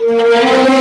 You're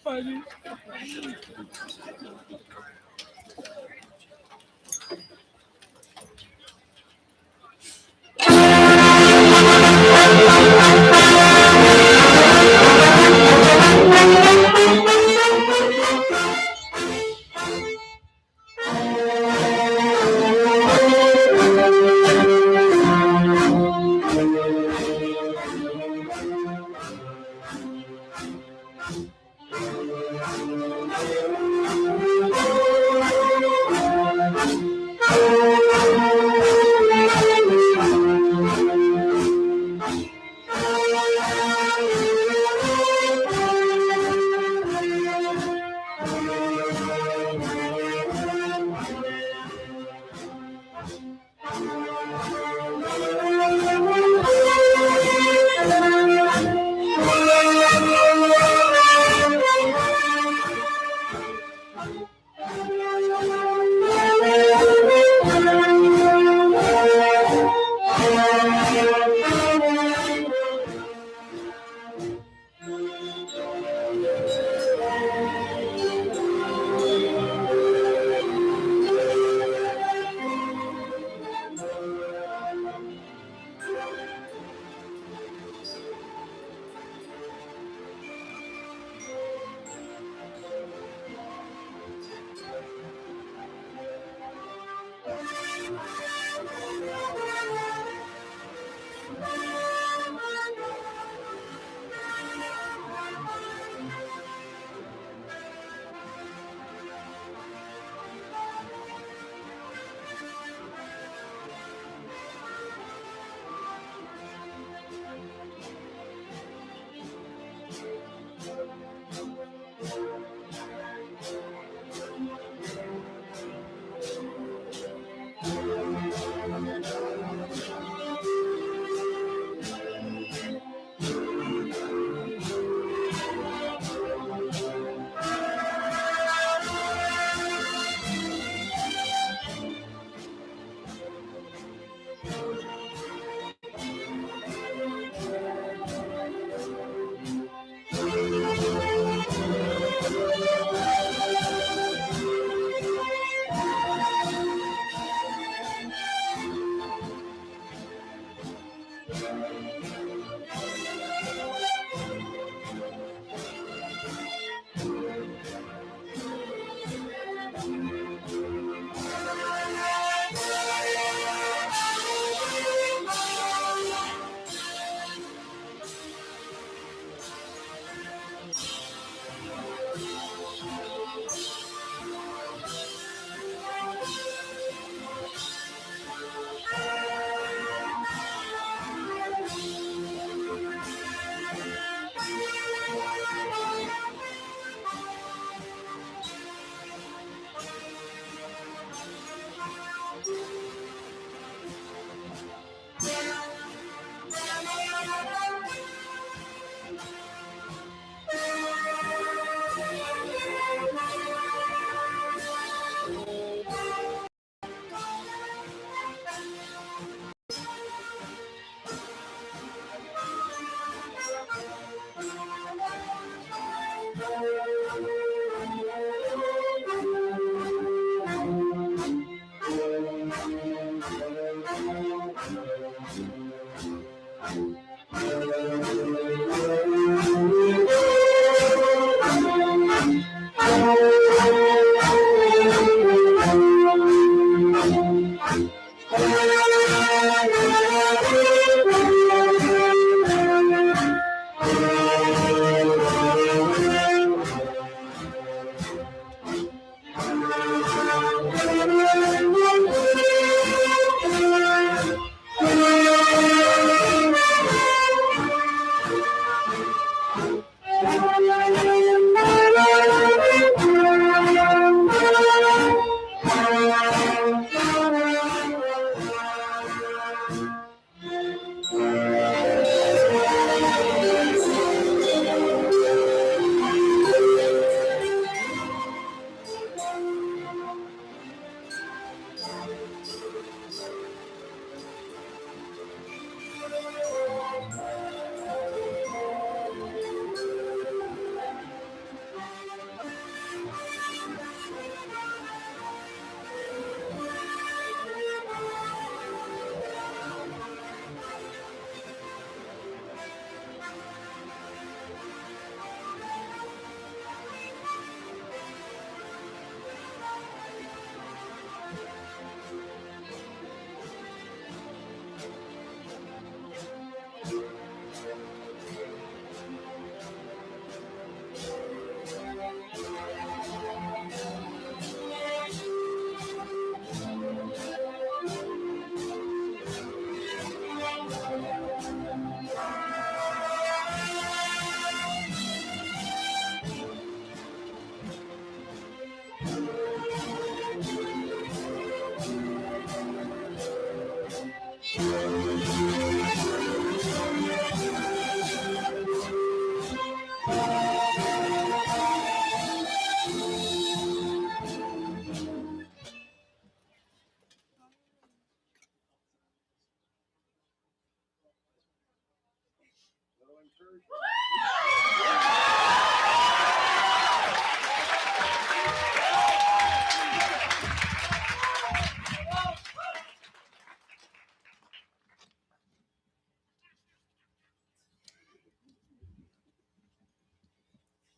funny.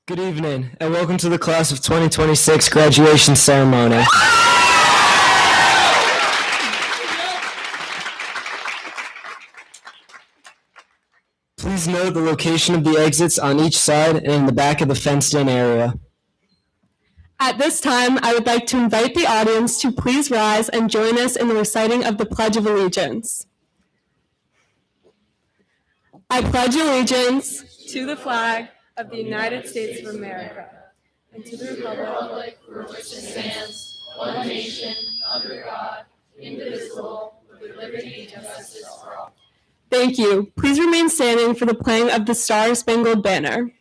Good evening, and welcome to the Class of 2026 graduation ceremony. Please note the location of the exits on each side and in the back of the fenced-in area. At this time, I would like to invite the audience to please rise and join us in the reciting of the Pledge of Allegiance. I pledge allegiance to the flag of the United States of America and to the republic for which it stands, one nation, under God, indivisible, with liberty and justice for all. Thank you. Please remain standing for the playing of the Star-Spangled Banner.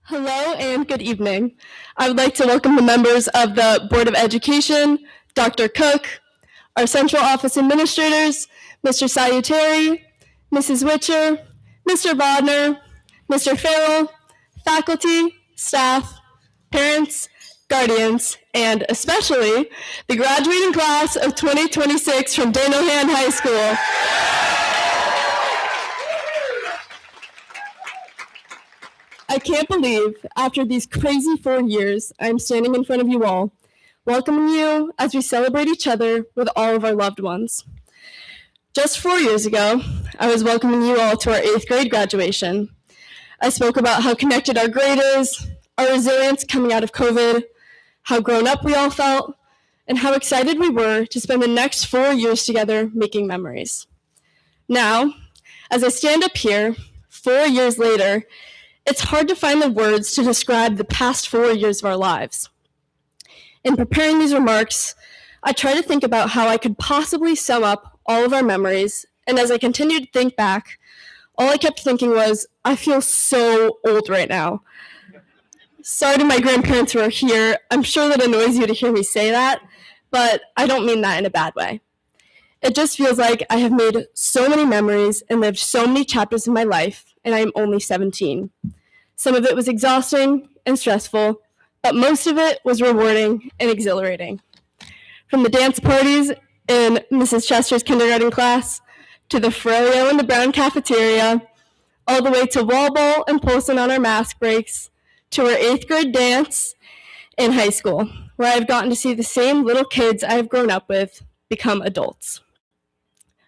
Hello and good evening. I would like to welcome the members of the Board of Education, Dr. Cook, our Central Office Administrators, Mr. Salutary, Mrs. Witcher, Mr. Bodner, Mr. Farrell, faculty, staff, parents, guardians, and especially the graduating class of 2026 from Daniel Hand High School. I can't believe, after these crazy 4 years, I'm standing in front of you all, welcoming you as we celebrate each other with all of our loved ones. Just 4 years ago, I was welcoming you all to our 8th grade graduation. I spoke about how connected our grade is, our resilience coming out of COVID, how grown up we all felt, and how excited we were to spend the next 4 years together making memories. Now, as I stand up here, 4 years later, it's hard to find the words to describe the past 4 years of our lives. In preparing these remarks, I tried to think about how I could possibly sum up all of our memories, and as I continued to think back, all I kept thinking was, I feel so old right now. Sorry to my grandparents who are here. I'm sure that annoys you to hear me say that, but I don't mean that in a bad way. It just feels like I have made so many memories and lived so many chapters in my life, and I am only 17. Some of it was exhausting and stressful, but most of it was rewarding and exhilarating. From the dance parties in Mrs. Chester's kindergarten class, to the froyo in the brown cafeteria, all the way to wall ball and Polson on our mask breaks, to our 8th grade dance in high school, where I've gotten to see the same little kids I have grown up with become adults.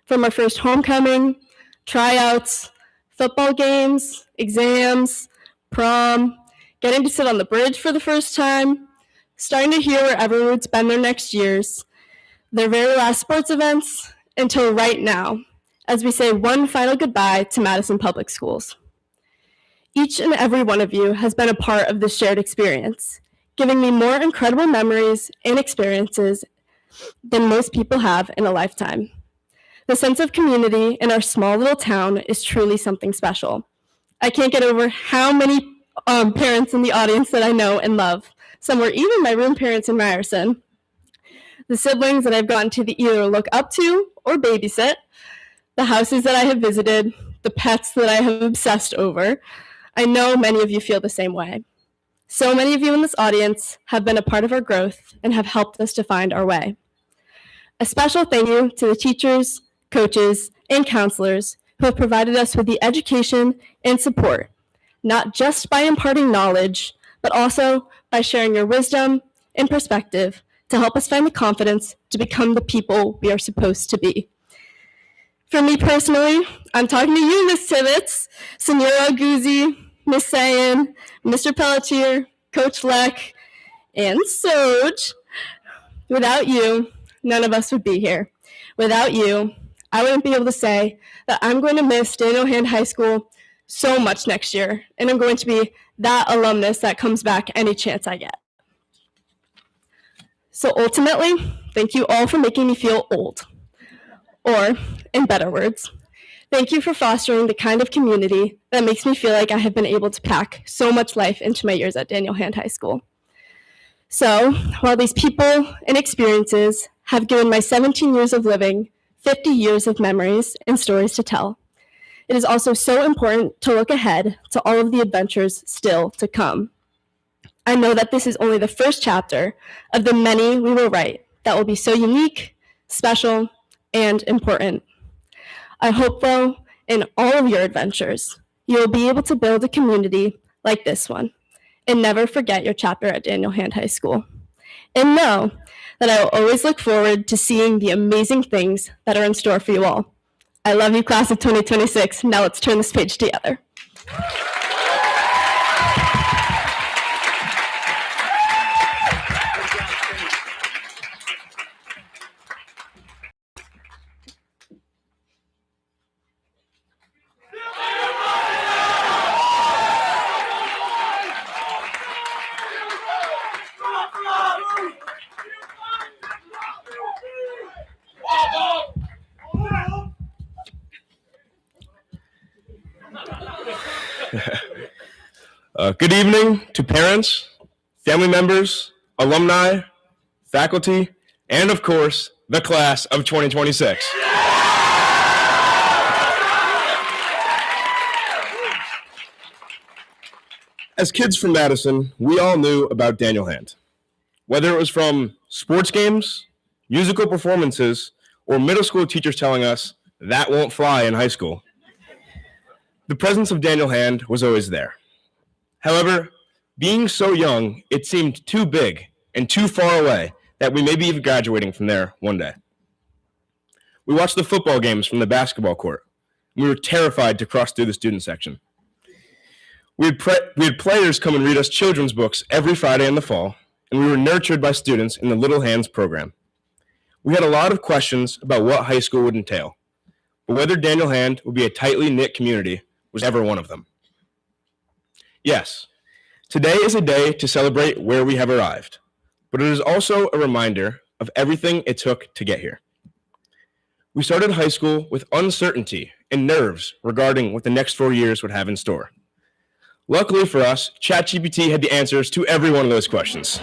From our first homecoming, tryouts, football games, exams, prom, getting to sit on the bridge for the first time, starting to hear where everyone would spend their next years, their very last sports events, until right now, as we say one final goodbye to Madison Public Schools. Each and every one of you has been a part of this shared experience, giving me more incredible memories and experiences than most people have in a lifetime. The sense of community in our small little town is truly something special. I can't get over how many parents in the audience that I know and love. Some were even my room parents in Ryerson. The siblings that I've gotten to either look up to or babysit, the houses that I have visited, the pets that I have obsessed over. I know many of you feel the same way. So many of you in this audience have been a part of our growth and have helped us to find our way. A special thank you to the teachers, coaches, and counselors who have provided us with the education and support, not just by imparting knowledge, but also by sharing your wisdom and perspective to help us find the confidence to become the people we are supposed to be. For me personally, I'm talking to you, Ms. Tibbetts, Senora Guzzi, Ms. Sayin, Mr. Pelletier, Coach Leck, and Soj. Without you, none of us would be here. Without you, I wouldn't be able to say that I'm going to miss Daniel Hand High School so much next year, and I'm going to be that alumnus that comes back any chance I get. So ultimately, thank you all for making me feel old. Or, in better words, thank you for fostering the kind of community that makes me feel like I have been able to pack so much life into my years at Daniel Hand High School. So, while these people and experiences have given my 17 years of living 50 years of memories and stories to tell, it is also so important to look ahead to all of the adventures still to come. I know that this is only the first chapter of the many we will write that will be so unique, special, and important. I hope, though, in all of your adventures, you will be able to build a community like this one and never forget your chapter at Daniel Hand High School. And know that I will always look forward to seeing the amazing things that are in store for you all. I love you, class of 2026. Now let's turn this page together. Good evening to parents, family members, alumni, faculty, and of course, the class of 2026. As kids from Madison, we all knew about Daniel Hand. Whether it was from sports games, musical performances, or middle school teachers telling us that won't fly in high school, the presence of Daniel Hand was always there. However, being so young, it seemed too big and too far away that we may be graduating from there one day. We watched the football games from the basketball court. We were terrified to cross through the student section. We had players come and read us children's books every Friday in the fall, and we were nurtured by students in the Little Hands program. We had a lot of questions about what high school would entail, but whether Daniel Hand would be a tightly knit community was never one of them. Yes, today is a day to celebrate where we have arrived, but it is also a reminder of everything it took to get here. We started high school with uncertainty and nerves regarding what the next 4 years would have in store. Luckily for us, ChatGPT had the answers to every one of those questions.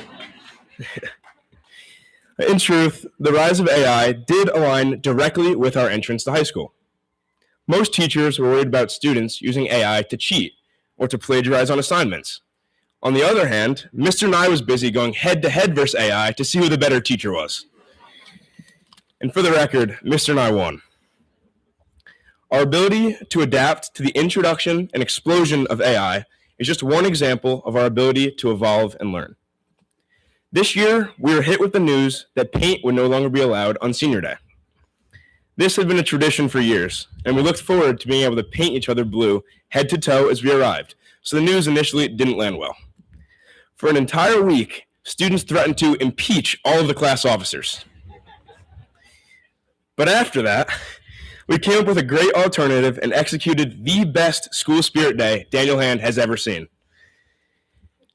In truth, the rise of AI did align directly with our entrance to high school. Most teachers were worried about students using AI to cheat or to plagiarize on assignments. On the other hand, Mr. Nye was busy going head-to-head versus AI to see who the better teacher was. And for the record, Mr. Nye won. Our ability to adapt to the introduction and explosion of AI is just one example of our ability to evolve and learn. This year, we were hit with the news that paint would no longer be allowed on senior day. This had been a tradition for years, and we looked forward to being able to paint each other blue head to toe as we arrived, so the news initially didn't land well. For an entire week, students threatened to impeach all of the class officers. But after that, we came up with a great alternative and executed the best school spirit day Daniel Hand has ever seen.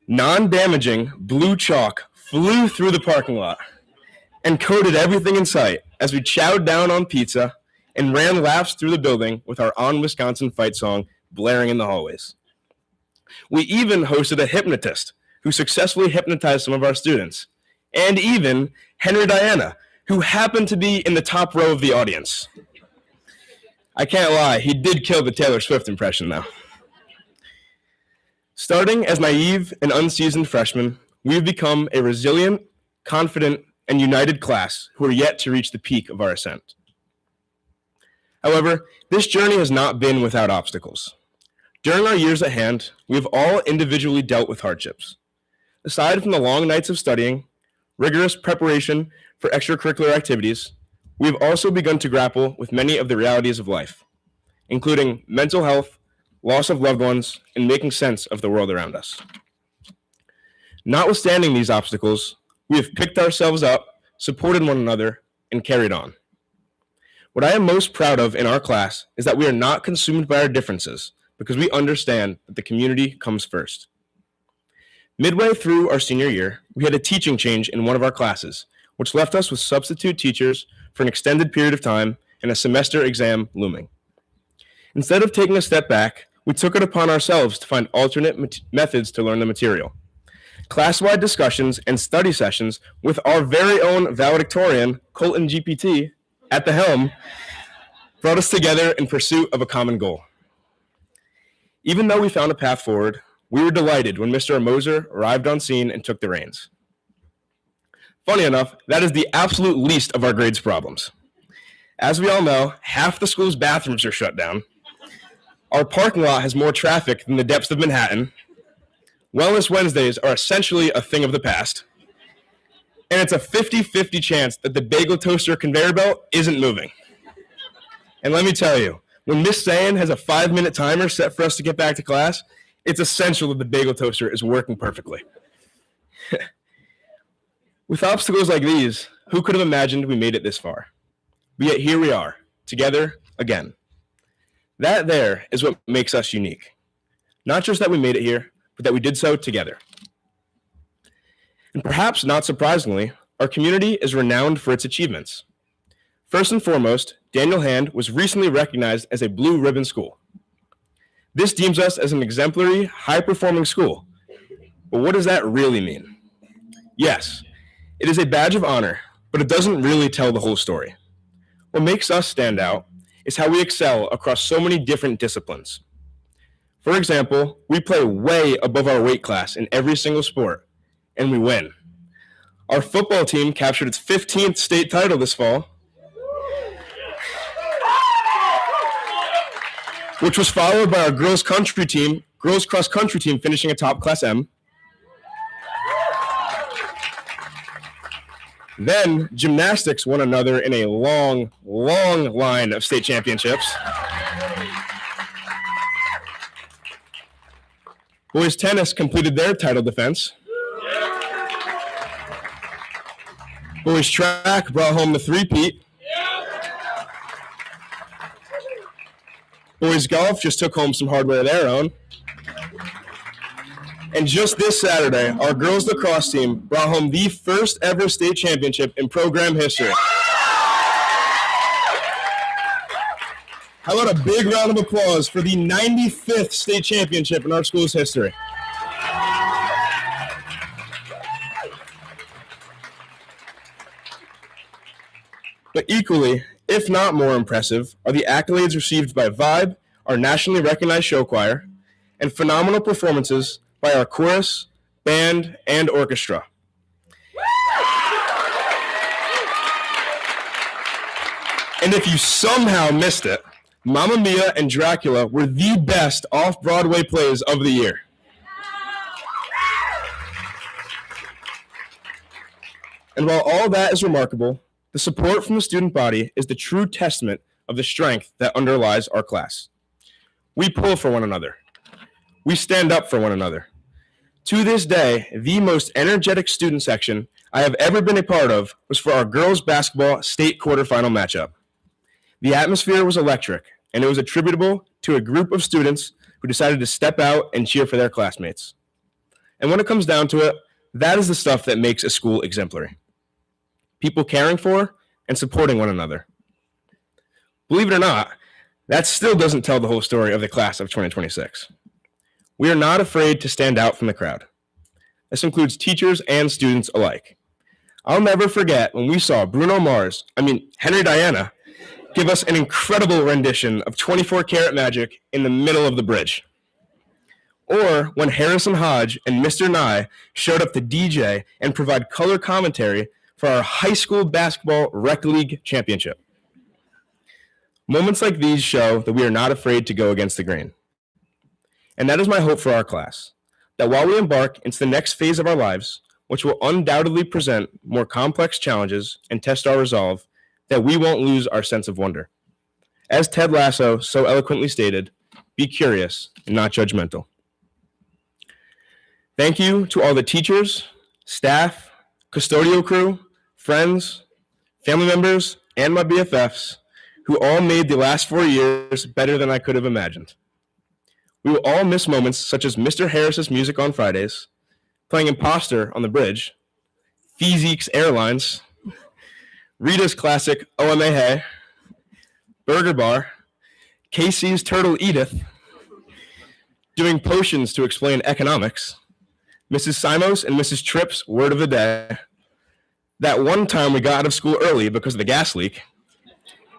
Non-damaging blue chalk flew through the parking lot and coated everything in sight as we chowed down on pizza and ran laps through the building with our On Wisconsin Fight song blaring in the hallways. We even hosted a hypnotist who successfully hypnotized some of our students, and even Henry Diana, who happened to be in the top row of the audience. I can't lie, he did kill the Taylor Swift impression, though. Starting as naive and unseasoned freshmen, we've become a resilient, confident, and united class who are yet to reach the peak of our ascent. However, this journey has not been without obstacles. During our years at hand, we have all individually dealt with hardships. Aside from the long nights of studying, rigorous preparation for extracurricular activities, we have also begun to grapple with many of the realities of life, including mental health, loss of loved ones, and making sense of the world around us. Notwithstanding these obstacles, we have picked ourselves up, supported one another, and carried on. What I am most proud of in our class is that we are not consumed by our differences because we understand that the community comes first. Midway through our senior year, we had a teaching change in one of our classes, which left us with substitute teachers for an extended period of time and a semester exam looming. Instead of taking a step back, we took it upon ourselves to find alternate methods to learn the material. Class-wide discussions and study sessions with our very own valedictorian, Colton GPT, at the helm, brought us together in pursuit of a common goal. Even though we found a path forward, we were delighted when Mr. Moser arrived on scene and took the reins. Funny enough, that is the absolute least of our grades problems. As we all know, half the school's bathrooms are shut down. Our parking lot has more traffic than the depths of Manhattan. Wellness Wednesdays are essentially a thing of the past. And it's a 50-50 chance that the bagel toaster conveyor belt isn't moving. And let me tell you, when Miss Sayin has a 5-minute timer set for us to get back to class, it's essential that the bagel toaster is working perfectly. With obstacles like these, who could have imagined we made it this far? But yet here we are, together again. That there is what makes us unique. Not just that we made it here, but that we did so together. And perhaps not surprisingly, our community is renowned for its achievements. First and foremost, Daniel Hand was recently recognized as a Blue Ribbon School. This deems us as an exemplary, high-performing school. But what does that really mean? Yes, it is a badge of honor, but it doesn't really tell the whole story. What makes us stand out is how we excel across so many different disciplines. For example, we play way above our weight class in every single sport, and we win. Our football team captured its 15th state title this fall, which was followed by our girls cross country team finishing atop Class M. Then gymnastics won another in a long, long line of state championships. Boys tennis completed their title defense. Boys track brought home the three-peat. Boys golf just took home some hardware of their own. And just this Saturday, our girls lacrosse team brought home the first ever state championship in program history. How about a big round of applause for the 95th state championship in our school's history? But equally, if not more impressive, are the accolades received by Vibe, our nationally recognized show choir, and phenomenal performances by our chorus, band, and orchestra. And if you somehow missed it, Mamma Mia and Dracula were the best off-Broadway plays of the year. And while all that is remarkable, the support from the student body is the true testament of the strength that underlies our class. We pull for one another. We stand up for one another. To this day, the most energetic student section I have ever been a part of was for our girls basketball state quarterfinal matchup. The atmosphere was electric, and it was attributable to a group of students who decided to step out and cheer for their classmates. And when it comes down to it, that is the stuff that makes a school exemplary. People caring for and supporting one another. Believe it or not, that still doesn't tell the whole story of the class of 2026. We are not afraid to stand out from the crowd. This includes teachers and students alike. I'll never forget when we saw Henry Diana, give us an incredible rendition of 24 Karat Magic in the middle of the bridge. Or when Harrison Hodge and Mr. Nye showed up to DJ and provide color commentary for our high school basketball rec league championship. Moments like these show that we are not afraid to go against the grain. And that is my hope for our class, that while we embark into the next phase of our lives, which will undoubtedly present more complex challenges and test our resolve, that we won't lose our sense of wonder. As Ted Lasso so eloquently stated, be curious and not judgmental. Thank you to all the teachers, staff, custodial crew, friends, family members, and my BFFs who all made the last 4 years better than I could have imagined. We will all miss moments such as Mr. Harris's music on Fridays, playing Imposter on the bridge, Feezeek's Airlines, Rita's classic OMA Hey, Burger Bar, Casey's Turtle Edith, doing potions to explain economics, Mrs. Simos and Mrs. Tripp's word of the day, that one time we got out of school early because of the gas leak,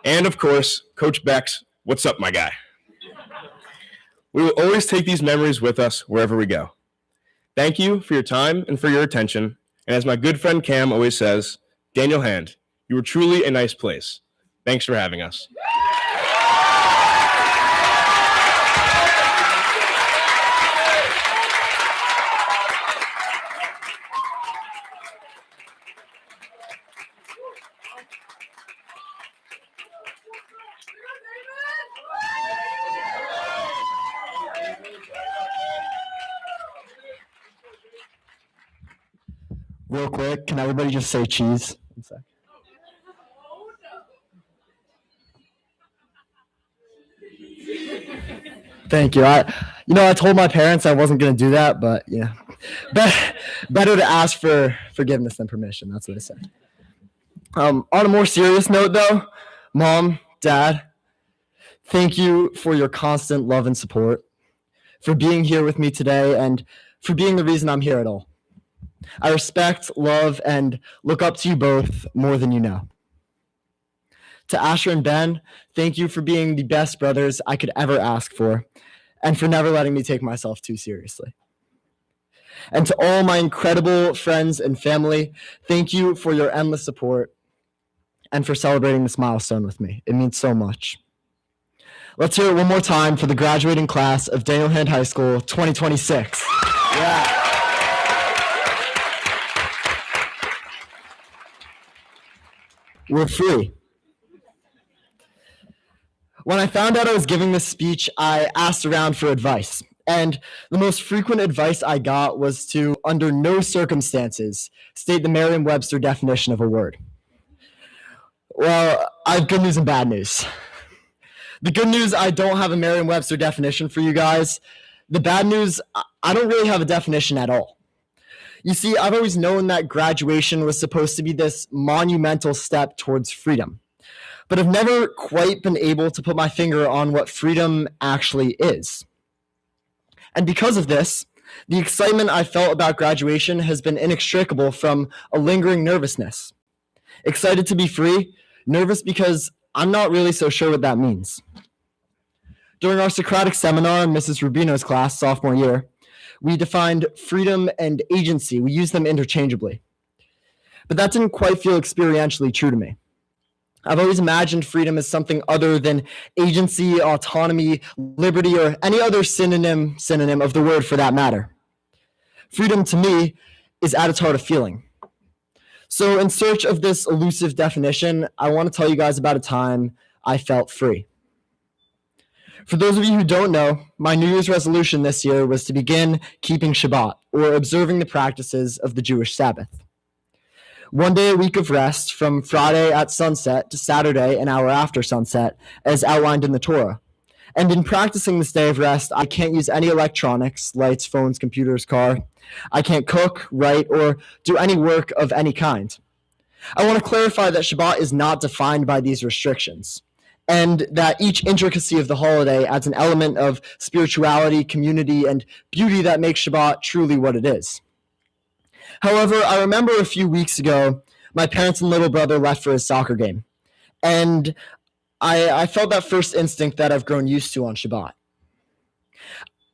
and of course, Coach Beck's "What's up, my guy?" We will always take these memories with us wherever we go. Thank you for your time and for your attention. And as my good friend Cam always says, Daniel Hand, you were truly a nice place. Thanks for having us. Real quick, can everybody just say cheese? One sec. Thank you. I told my parents I wasn't going to do that, but yeah, better to ask for forgiveness than permission. That's what I said. On a more serious note, though, Mom, Dad, thank you for your constant love and support, for being here with me today, and for being the reason I'm here at all. I respect, love, and look up to you both more than you know. To Asher and Ben, thank you for being the best brothers I could ever ask for, and for never letting me take myself too seriously. And to all my incredible friends and family, thank you for your endless support and for celebrating this milestone with me. It means so much. Let's hear it one more time for the graduating class of Daniel Hand High School 2026. Yeah. We're free. When I found out I was giving this speech, I asked around for advice. And the most frequent advice I got was to, under no circumstances, state the Merriam-Webster definition of a word. Well, I have good news and bad news. The good news, I don't have a Merriam-Webster definition for you guys. The bad news, I don't really have a definition at all. You see, I've always known that graduation was supposed to be this monumental step towards freedom, but I've never quite been able to put my finger on what freedom actually is. And because of this, the excitement I felt about graduation has been inextricable from a lingering nervousness. Excited to be free, nervous because I'm not really so sure what that means. During our Socratic seminar in Mrs. Rubino's class, sophomore year, we defined freedom and agency. We used them interchangeably. But that didn't quite feel experientially true to me. I've always imagined freedom as something other than agency, autonomy, liberty, or any other synonym of the word for that matter. Freedom to me is at its heart a feeling. So in search of this elusive definition, I want to tell you guys about a time I felt free. For those of you who don't know, my New Year's resolution this year was to begin keeping Shabbat, or observing the practices of the Jewish Sabbath. One day a week of rest from Friday at sunset to Saturday an hour after sunset, as outlined in the Torah. And in practicing this day of rest, I can't use any electronics, lights, phones, computers, car. I can't cook, write, or do any work of any kind. I want to clarify that Shabbat is not defined by these restrictions, and that each intricacy of the holiday adds an element of spirituality, community, and beauty that makes Shabbat truly what it is. However, I remember a few weeks ago, my parents and little brother left for his soccer game, and I felt that first instinct that I've grown used to on Shabbat.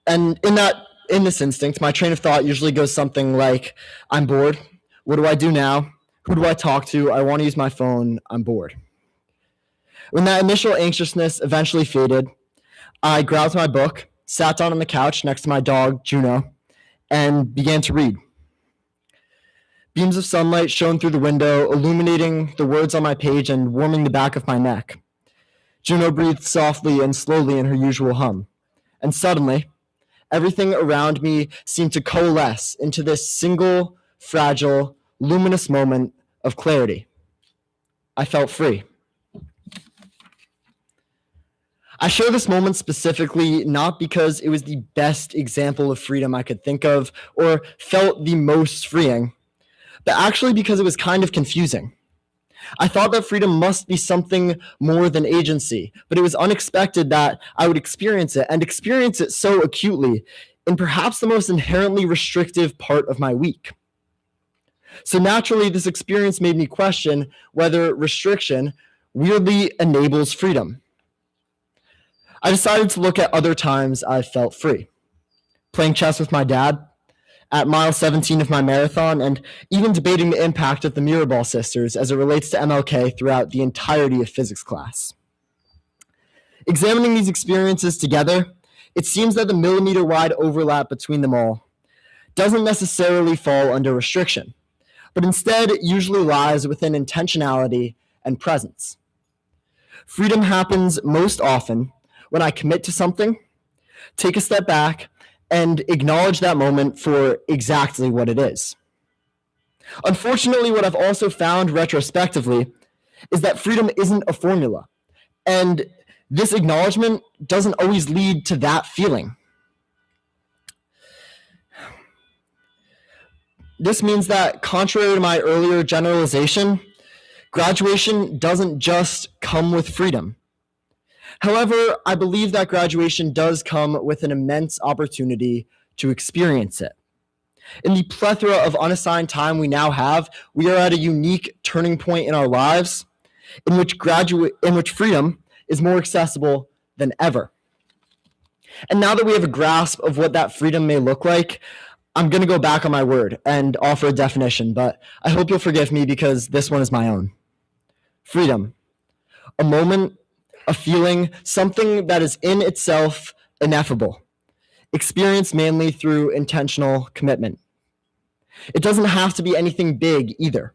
And in this instinct, my train of thought usually goes something like, I'm bored. What do I do now? Who do I talk to? I want to use my phone. I'm bored. When that initial anxiousness eventually faded, I grabbed my book, sat down on the couch next to my dog, Juno, and began to read. Beams of sunlight shone through the window, illuminating the words on my page and warming the back of my neck. Juno breathed softly and slowly in her usual hum. And suddenly, everything around me seemed to coalesce into this single, fragile, luminous moment of clarity. I felt free. I share this moment specifically not because it was the best example of freedom I could think of or felt the most freeing, but actually because it was kind of confusing. I thought that freedom must be something more than agency, but it was unexpected that I would experience it, and experience it so acutely in perhaps the most inherently restrictive part of my week. So naturally, this experience made me question whether restriction weirdly enables freedom. I decided to look at other times I felt free. Playing chess with my dad, at mile 17 of my marathon, and even debating the impact of the Mirabal sisters as it relates to MLK throughout the entirety of physics class. Examining these experiences together, it seems that the millimeter-wide overlap between them all doesn't necessarily fall under restriction, but instead it usually lies within intentionality and presence. Freedom happens most often when I commit to something, take a step back, and acknowledge that moment for exactly what it is. Unfortunately, what I've also found retrospectively is that freedom isn't a formula, and this acknowledgement doesn't always lead to that feeling. This means that, contrary to my earlier generalization, graduation doesn't just come with freedom. However, I believe that graduation does come with an immense opportunity to experience it. In the plethora of unassigned time we now have, we are at a unique turning point in our lives in which freedom is more accessible than ever. And now that we have a grasp of what that freedom may look like, I'm going to go back on my word and offer a definition, but I hope you'll forgive me because this one is my own. Freedom, a moment, a feeling, something that is in itself ineffable, experienced mainly through intentional commitment. It doesn't have to be anything big either.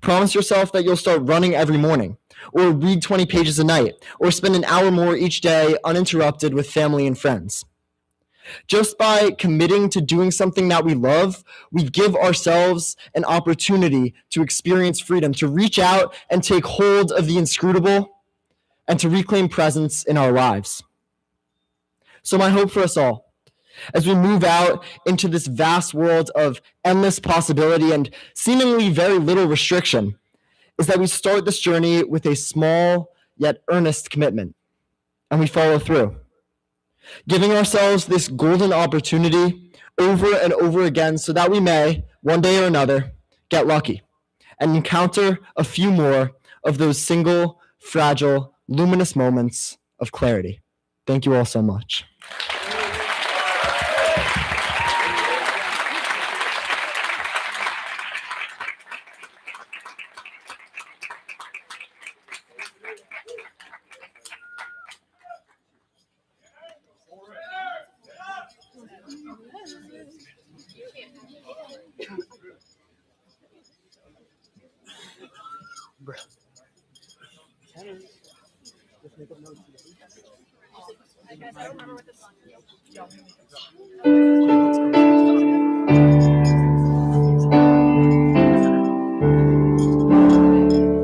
Promise yourself that you'll start running every morning, or read 20 pages a night, or spend an hour more each day uninterrupted with family and friends. Just by committing to doing something that we love, we give ourselves an opportunity to experience freedom, to reach out and take hold of the inscrutable, and to reclaim presence in our lives. So my hope for us all, as we move out into this vast world of endless possibility and seemingly very little restriction, is that we start this journey with a small yet earnest commitment, and we follow through, giving ourselves this golden opportunity over and over again so that we may, one day or another, get lucky and encounter a few more of those single, fragile, luminous moments of clarity. Thank you all so much.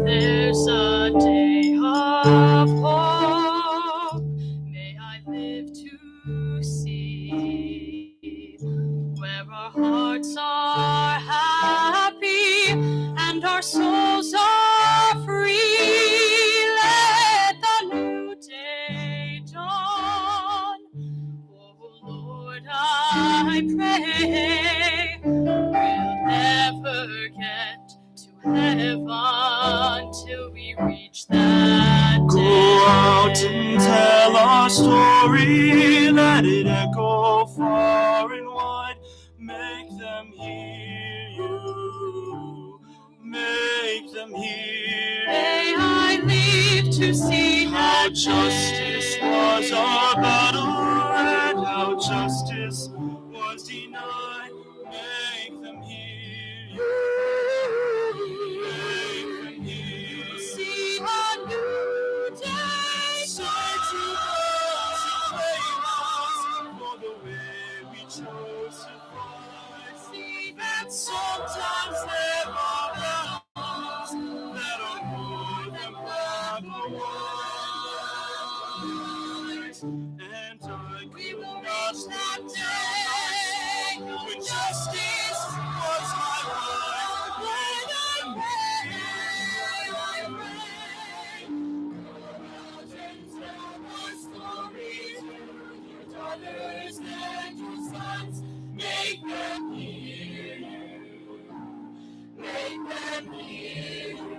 There's a day of hope, may I live to see, where our hearts are happy and our souls are free. Let the new day dawn. Oh Lord, I pray we'll never get to heaven till we reach that day. Go out and tell our story, let it echo far and wide. Make them hear you, make them hear. May I live to see How that justice day. was our battle, and how justice was denied. Make them hear you, make them hear. See a new day. Say to those who blame us for the way we chose to fight. See That sometimes there are battles that are more than black or white. And we will not reach that day when justice was my right. when I pray. Go out and tell my story to your daughters and your sons. Make them hear you. Make them hear you.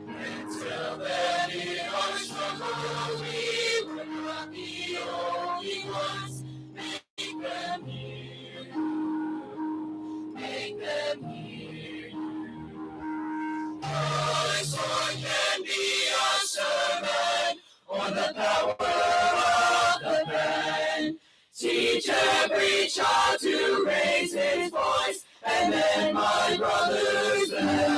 Until then, in our struggle, we will not be only ones. Make them hear you. Make them hear you. This one can be a sermon on the power of the pen. Teach every child to raise his voice, and then my brothers then.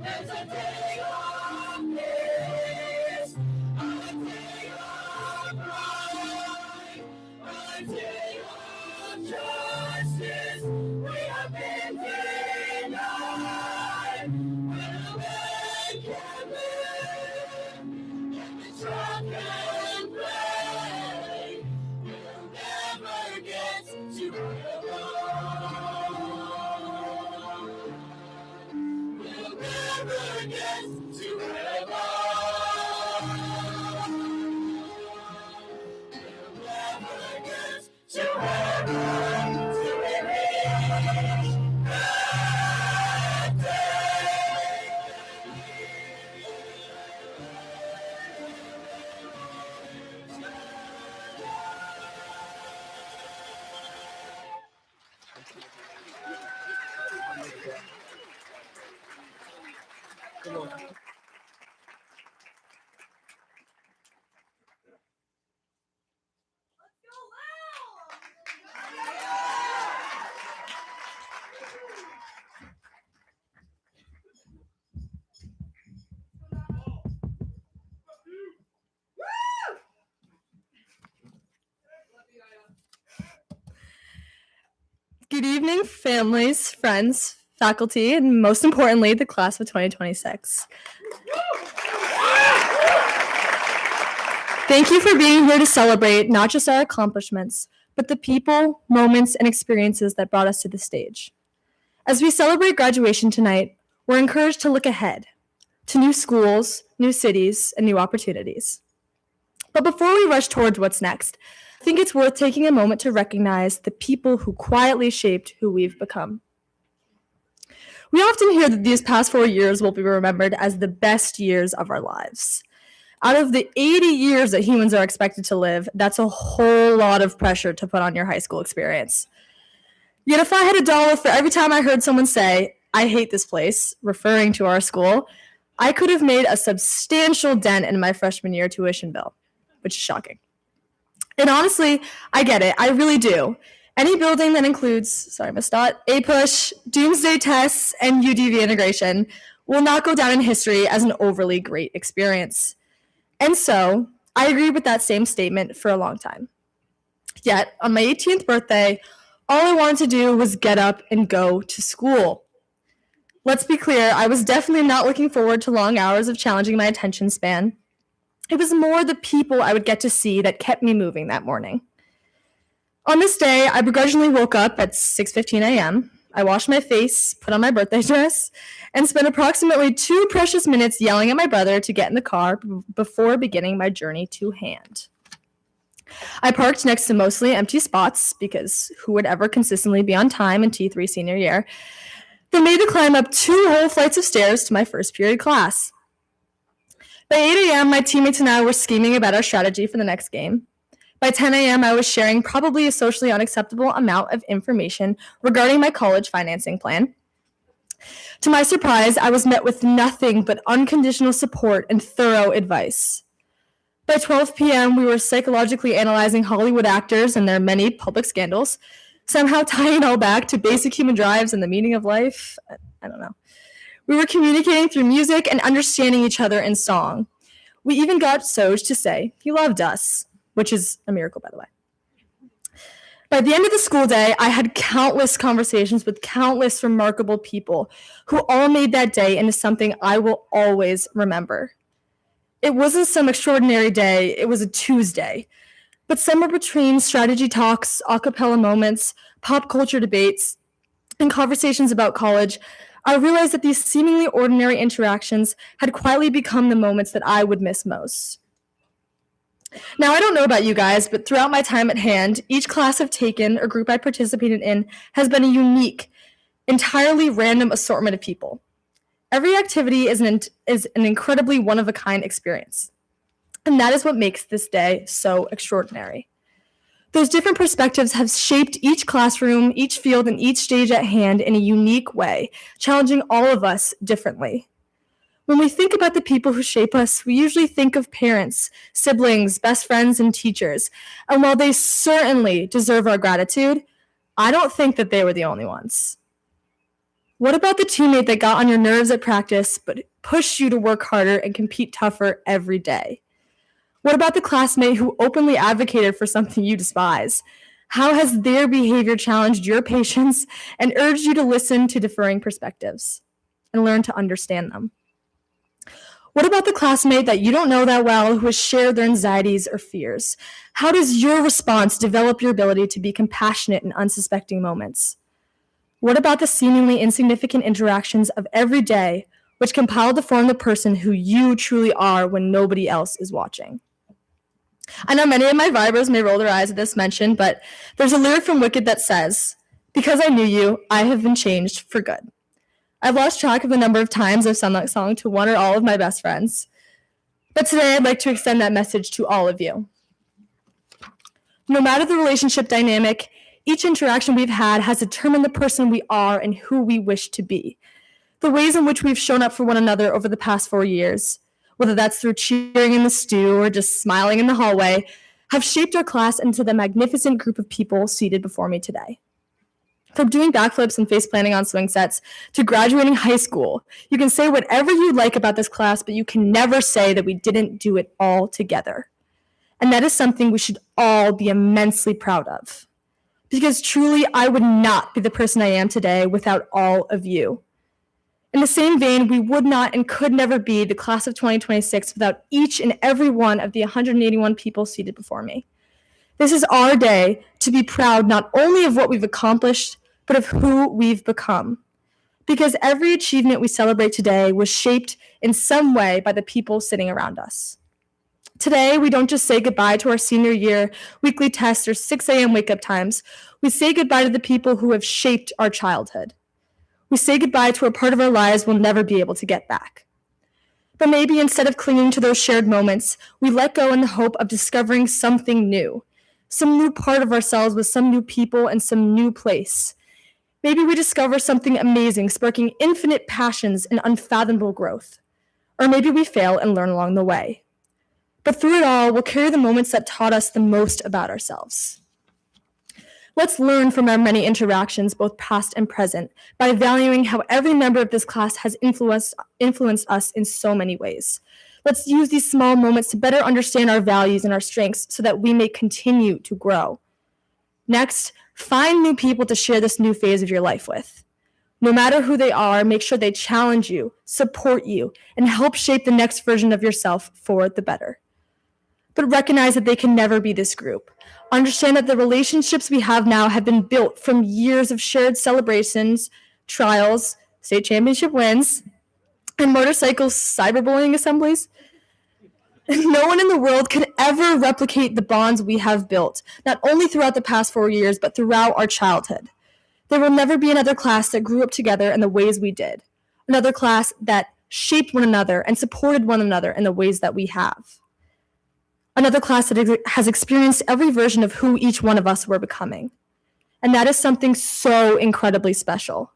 There's a day of peace, a day of pride, a day of justice. We have been denied. When a man can live, and the child can play, we'll never get to heaven. We'll never get to heaven. We'll never get to heaven till we reach that day. Good evening, families, friends, faculty, and most importantly, the class of 2026. Thank you for being here to celebrate not just our accomplishments, but the people, moments, and experiences that brought us to this stage. As we celebrate graduation tonight, we're encouraged to look ahead to new schools, new cities, and new opportunities. But before we rush towards what's next, I think it's worth taking a moment to recognize the people who quietly shaped who we've become. We often hear that these past 4 years will be remembered as the best years of our lives. Out of the 80 years that humans are expected to live, that's a whole lot of pressure to put on your high school experience. Yet if I had $1 for every time I heard someone say, "I hate this place," referring to our school, I could have made a substantial dent in my freshman year tuition bill, which is shocking. And honestly, I get it. I really do. Any building that includes, APUSH, Doomsday Tests, and UDV integration will not go down in history as an overly great experience. And so, I agreed with that same statement for a long time. Yet, on my 18th birthday, all I wanted to do was get up and go to school. Let's be clear, I was definitely not looking forward to long hours of challenging my attention span. It was more the people I would get to see that kept me moving that morning. On this day, I begrudgingly woke up at 6:15 a.m. I washed my face, put on my birthday dress, and spent approximately 2 precious minutes yelling at my brother to get in the car before beginning my journey to hand. I parked next to mostly empty spots because who would ever consistently be on time in T3 senior year? They made me climb up 2 whole flights of stairs to my first period class. By 8 a.m., my teammates and I were scheming about our strategy for the next game. By 10 a.m., I was sharing probably a socially unacceptable amount of information regarding my college financing plan. To my surprise, I was met with nothing but unconditional support and thorough advice. By 12 p.m., we were psychologically analyzing Hollywood actors and their many public scandals, somehow tying it all back to basic human drives and the meaning of life. I don't know. We were communicating through music and understanding each other in song. We even got Soj to say he loved us, which is a miracle, by the way. By the end of the school day, I had countless conversations with countless remarkable people who all made that day into something I will always remember. It wasn't some extraordinary day, it was a Tuesday. But somewhere between strategy talks, a cappella moments, pop culture debates, and conversations about college, I realized that these seemingly ordinary interactions had quietly become the moments that I would miss most. Now, I don't know about you guys, but throughout my time at hand, each class I've taken or group I participated in has been a unique, entirely random assortment of people. Every activity is an incredibly one-of-a-kind experience. And that is what makes this day so extraordinary. Those different perspectives have shaped each classroom, each field, and each stage at hand in a unique way, challenging all of us differently. When we think about the people who shape us, we usually think of parents, siblings, best friends, and teachers. And while they certainly deserve our gratitude, I don't think that they were the only ones. What about the teammate that got on your nerves at practice but pushed you to work harder and compete tougher every day? What about the classmate who openly advocated for something you despise? How has their behavior challenged your patience and urged you to listen to differing perspectives and learn to understand them? What about the classmate that you don't know that well who has shared their anxieties or fears? How does your response develop your ability to be compassionate in unsuspecting moments? What about the seemingly insignificant interactions of every day which compile to form the person who you truly are when nobody else is watching? I know many of my vibers may roll their eyes at this mention, but there's a lyric from Wicked that says, "Because I knew you, I have been changed for good." I've lost track of the number of times I've sung that song to one or all of my best friends. But today I'd like to extend that message to all of you. No matter the relationship dynamic, each interaction we've had has determined the person we are and who we wish to be. The ways in which we've shown up for one another over the past 4 years, whether that's through cheering in the stew or just smiling in the hallway, have shaped our class into the magnificent group of people seated before me today. From doing backflips and face planting on swing sets to graduating high school, you can say whatever you like about this class, but you can never say that we didn't do it all together. And that is something we should all be immensely proud of. Because truly, I would not be the person I am today without all of you. In the same vein, we would not and could never be the class of 2026 without each and every one of the 181 people seated before me. This is our day to be proud not only of what we've accomplished, but of who we've become. Because every achievement we celebrate today was shaped in some way by the people sitting around us. Today, we don't just say goodbye to our senior year, weekly tests, or 6 a.m. wake-up times. We say goodbye to the people who have shaped our childhood. We say goodbye to a part of our lives we'll never be able to get back. But maybe instead of clinging to those shared moments, we let go in the hope of discovering something new, some new part of ourselves with some new people and some new place. Maybe we discover something amazing, sparking infinite passions and unfathomable growth. Or maybe we fail and learn along the way. But through it all, we'll carry the moments that taught us the most about ourselves. Let's learn from our many interactions, both past and present, by valuing how every member of this class has influenced us in so many ways. Let's use these small moments to better understand our values and our strengths so that we may continue to grow. Next, find new people to share this new phase of your life with. No matter who they are, make sure they challenge you, support you, and help shape the next version of yourself for the better. But recognize that they can never be this group. Understand that the relationships we have now have been built from years of shared celebrations, trials, state championship wins, and motorcycle cyberbullying assemblies. No one in the world can ever replicate the bonds we have built, not only throughout the past 4 years, but throughout our childhood. There will never be another class that grew up together in the ways we did, another class that shaped one another and supported one another in the ways that we have. Another class that has experienced every version of who each one of us were becoming. And that is something so incredibly special.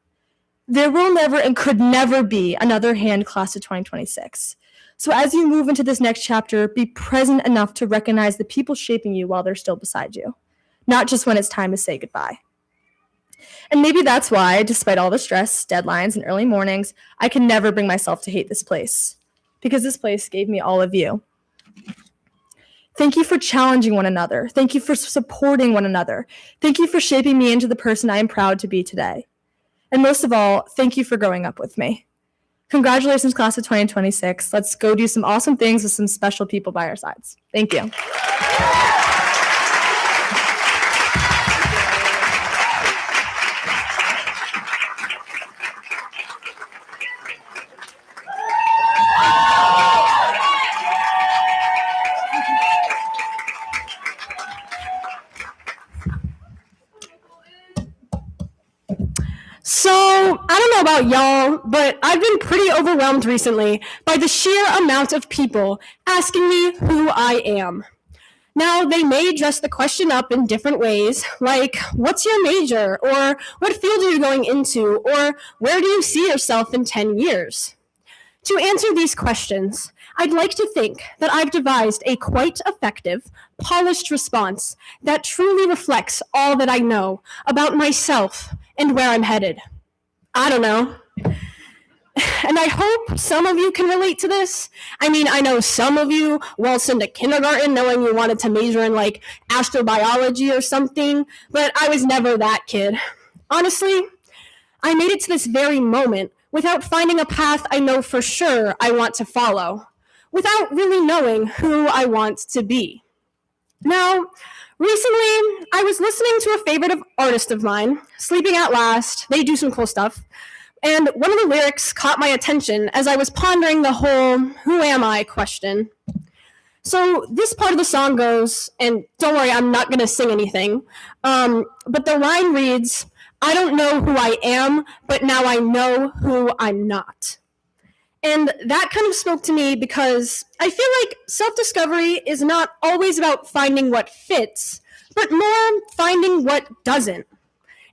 There will never and could never be another hand class of 2026. So as you move into this next chapter, be present enough to recognize the people shaping you while they're still beside you, not just when it's time to say goodbye. And maybe that's why, despite all the stress, deadlines, and early mornings, I can never bring myself to hate this place, because this place gave me all of you. Thank you for challenging one another. Thank you for supporting one another. Thank you for shaping me into the person I am proud to be today. And most of all, thank you for growing up with me. Congratulations, class of 2026. Let's go do some awesome things with some special people by our sides. Thank you. So, I don't know about y'all, but I've been pretty overwhelmed recently by the sheer amount of people asking me who I am. Now, they may dress the question up in different ways, like, what's your major? Or what field are you going into? Or where do you see yourself in 10 years? To answer these questions, I'd like to think that I've devised a quite effective, polished response that truly reflects all that I know about myself and where I'm headed. I don't know. And I hope some of you can relate to this. I mean, I know some of you waltzed into kindergarten knowing you wanted to major in like astrobiology or something, but I was never that kid. Honestly, I made it to this very moment without finding a path I know for sure I want to follow, without really knowing who I want to be. Now, recently, I was listening to a favorite artist of mine, Sleeping at Last. They do some cool stuff. And one of the lyrics caught my attention as I was pondering the whole "who am I" question. So this part of the song goes, and don't worry, I'm not going to sing anything, but the line reads, "I don't know who I am, but now I know who I'm not." And that kind of spoke to me because I feel like self-discovery is not always about finding what fits, but more finding what doesn't.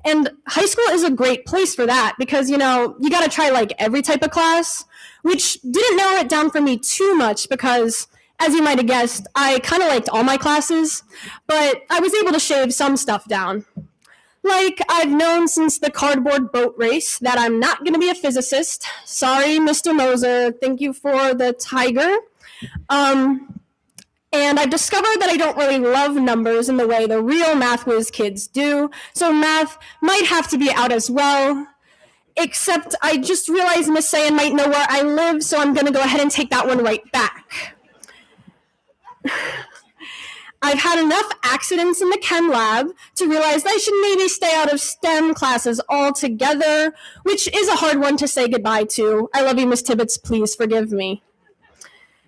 And high school is a great place for that because, you know, you got to try like every type of class, which didn't narrow it down for me too much because As you might have guessed, I kind of liked all my classes, but I was able to shave some stuff down. Like, I've known since the cardboard boat race that I'm not going to be a physicist. Sorry, Mr. Moser. Thank you for the tiger. And I've discovered that I don't really love numbers in the way the real math whiz kids do, so math might have to be out as well. Except I just realized Miss Sayan might know where I live, so I'm going to go ahead and take that one right back. I've had enough accidents in the chem lab to realize that I should maybe stay out of STEM classes altogether, which is a hard one to say goodbye to. I love you, Miss Tibbetts. Please forgive me.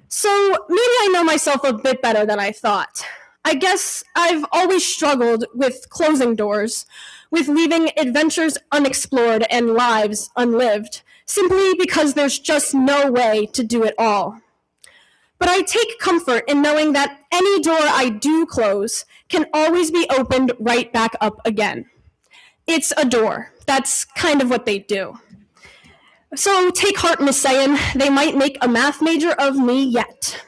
So maybe I know myself a bit better than I thought. I guess I've always struggled with closing doors, with leaving adventures unexplored and lives unlived, simply because there's just no way to do it all. But I take comfort in knowing that any door I do close can always be opened right back up again. It's a door. That's kind of what they do. So take heart, Miss Sayan. They might make a math major of me yet.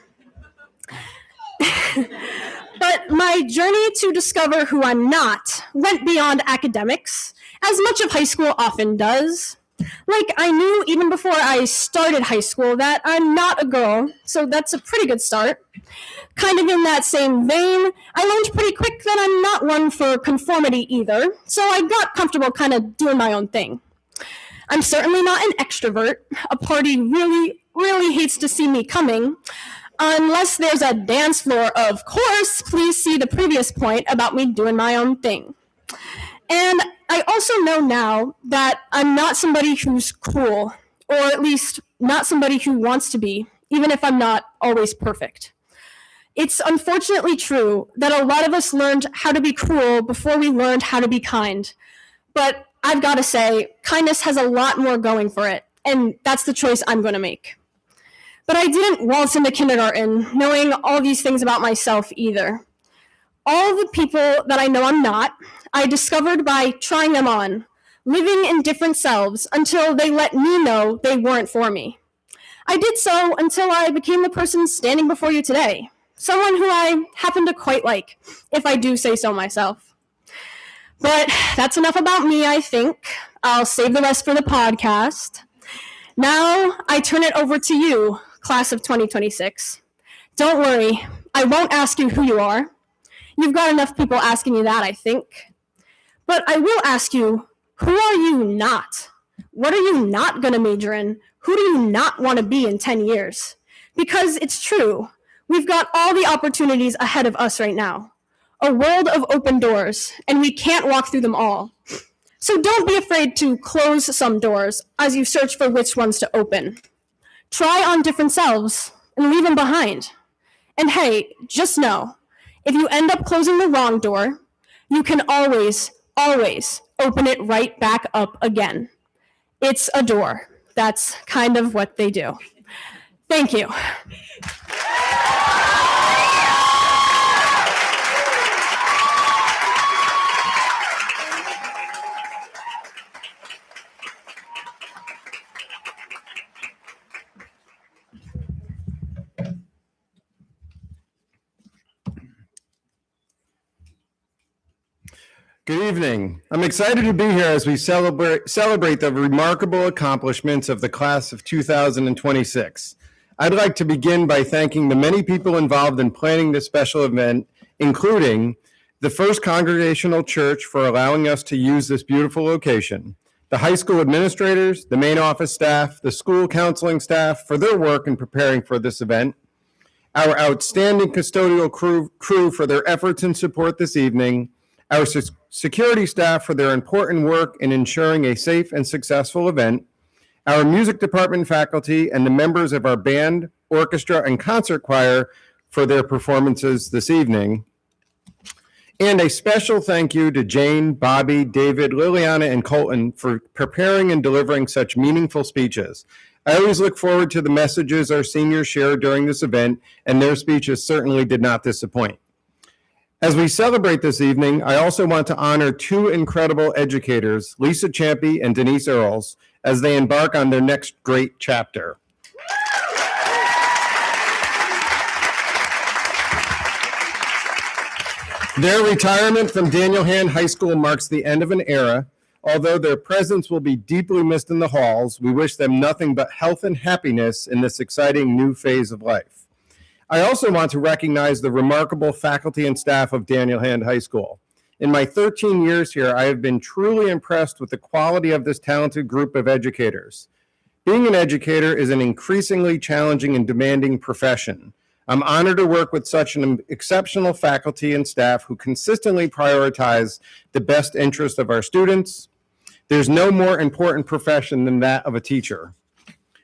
But my journey to discover who I'm not went beyond academics, as much of high school often does. Like, I knew even before I started high school that I'm not a girl, so that's a pretty good start. Kind of in that same vein, I learned pretty quick that I'm not one for conformity either, so I got comfortable kind of doing my own thing. I'm certainly not an extrovert. A party really, really hates to see me coming. Unless there's a dance floor, of course, please see the previous point about me doing my own thing. And I also know now that I'm not somebody who's cool, or at least not somebody who wants to be, even if I'm not always perfect. It's unfortunately true that a lot of us learned how to be cruel before we learned how to be kind. But I've got to say, kindness has a lot more going for it, and that's the choice I'm going to make. But I didn't waltz into kindergarten knowing all these things about myself either. All the people that I know I'm not, I discovered by trying them on, living in different selves until they let me know they weren't for me. I did so until I became the person standing before you today, someone who I happen to quite like, if I do say so myself. But that's enough about me, I think. I'll save the rest for the podcast. Now I turn it over to you, class of 2026. Don't worry, I won't ask you who you are. You've got enough people asking you that, I think. But I will ask you, who are you not? What are you not going to major in? Who do you not want to be in 10 years? Because it's true, we've got all the opportunities ahead of us right now. A world of open doors, and we can't walk through them all. So don't be afraid to close some doors as you search for which ones to open. Try on different selves and leave them behind. And hey, just know, if you end up closing the wrong door, you can always, always open it right back up again. It's a door. That's kind of what they do. Thank you. Good evening. I'm excited to be here as we celebrate the remarkable accomplishments of the class of 2026. I'd like to begin by thanking the many people involved in planning this special event, including the First Congregational Church for allowing us to use this beautiful location, the high school administrators, the main office staff, the school counseling staff for their work in preparing for this event, our outstanding custodial crew for their efforts and support this evening, our security staff for their important work in ensuring a safe and successful event, our music department faculty, and the members of our band, orchestra, and concert choir for their performances this evening. And a special thank you to Jane, Bobby, David, Liliana, and Colton for preparing and delivering such meaningful speeches. I always look forward to the messages our seniors share during this event, and their speeches certainly did not disappoint. As we celebrate this evening, I also want to honor two incredible educators, Lisa Champy and Denise Earls, as they embark on their next great chapter. Their retirement from Daniel Hand High School marks the end of an era. Although their presence will be deeply missed in the halls, we wish them nothing but health and happiness in this exciting new phase of life. I also want to recognize the remarkable faculty and staff of Daniel Hand High School. In my 13 years here, I have been truly impressed with the quality of this talented group of educators. Being an educator is an increasingly challenging and demanding profession. I'm honored to work with such an exceptional faculty and staff who consistently prioritize the best interest of our students. There's no more important profession than that of a teacher.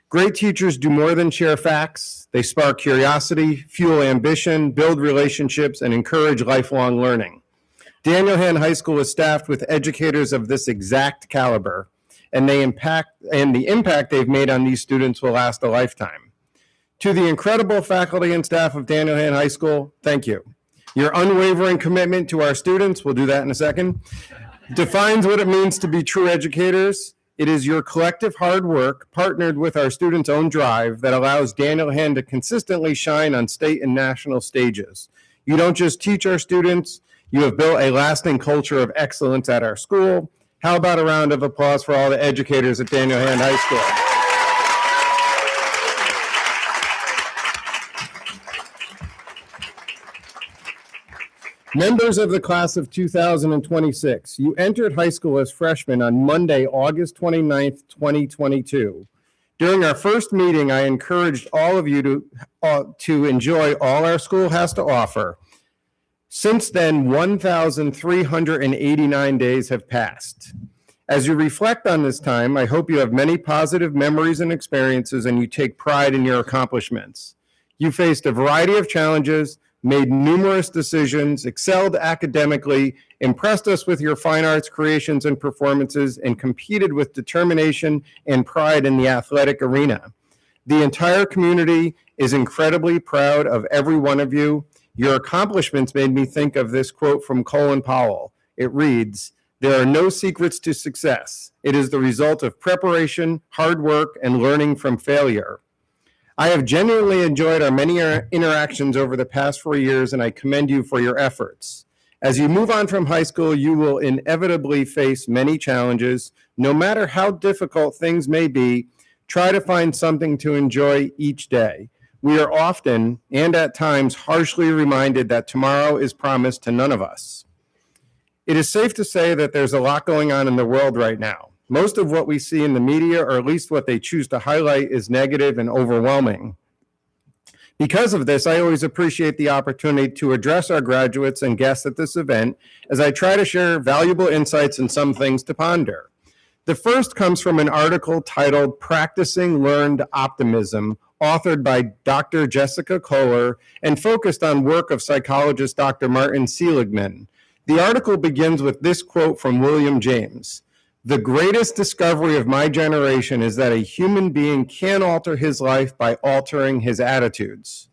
Great teachers do more than share facts. They spark curiosity, fuel ambition, build relationships, and encourage lifelong learning. Daniel Hand High School is staffed with educators of this exact caliber, and the impact they've made on these students will last a lifetime. To the incredible faculty and staff of Daniel Hand High School, thank you. Your unwavering commitment to our students, we'll do that in a second, defines what it means to be true educators. It is your collective hard work, partnered with our students' own drive, that allows Daniel Hand to consistently shine on state and national stages. You don't just teach our students, you have built a lasting culture of excellence at our school. How about a round of applause for all the educators at Daniel Hand High School? Members of the class of 2026, you entered high school as freshmen on Monday, August 29th, 2022. During our first meeting, I encouraged all of you to enjoy all our school has to offer. Since then, 1,389 days have passed. As you reflect on this time, I hope you have many positive memories and experiences, and you take pride in your accomplishments. You faced a variety of challenges, made numerous decisions, excelled academically, impressed us with your fine arts creations and performances, and competed with determination and pride in the athletic arena. The entire community is incredibly proud of every one of you. Your accomplishments made me think of this quote from Colin Powell. It reads, "There are no secrets to success. It is the result of preparation, hard work, and learning from failure." I have genuinely enjoyed our many interactions over the past 4 years, and I commend you for your efforts. As you move on from high school, you will inevitably face many challenges. No matter how difficult things may be, try to find something to enjoy each day. We are often, and at times, harshly reminded that tomorrow is promised to none of us. It is safe to say that there's a lot going on in the world right now. Most of what we see in the media, or at least what they choose to highlight, is negative and overwhelming. Because of this, I always appreciate the opportunity to address our graduates and guests at this event as I try to share valuable insights and some things to ponder. The first comes from an article titled "Practicing Learned Optimism," authored by Dr. Jessica Kohler and focused on work of psychologist Dr. Martin Seligman. The article begins with this quote from William James: "The greatest discovery of my generation is that a human being can alter his life by altering his attitudes."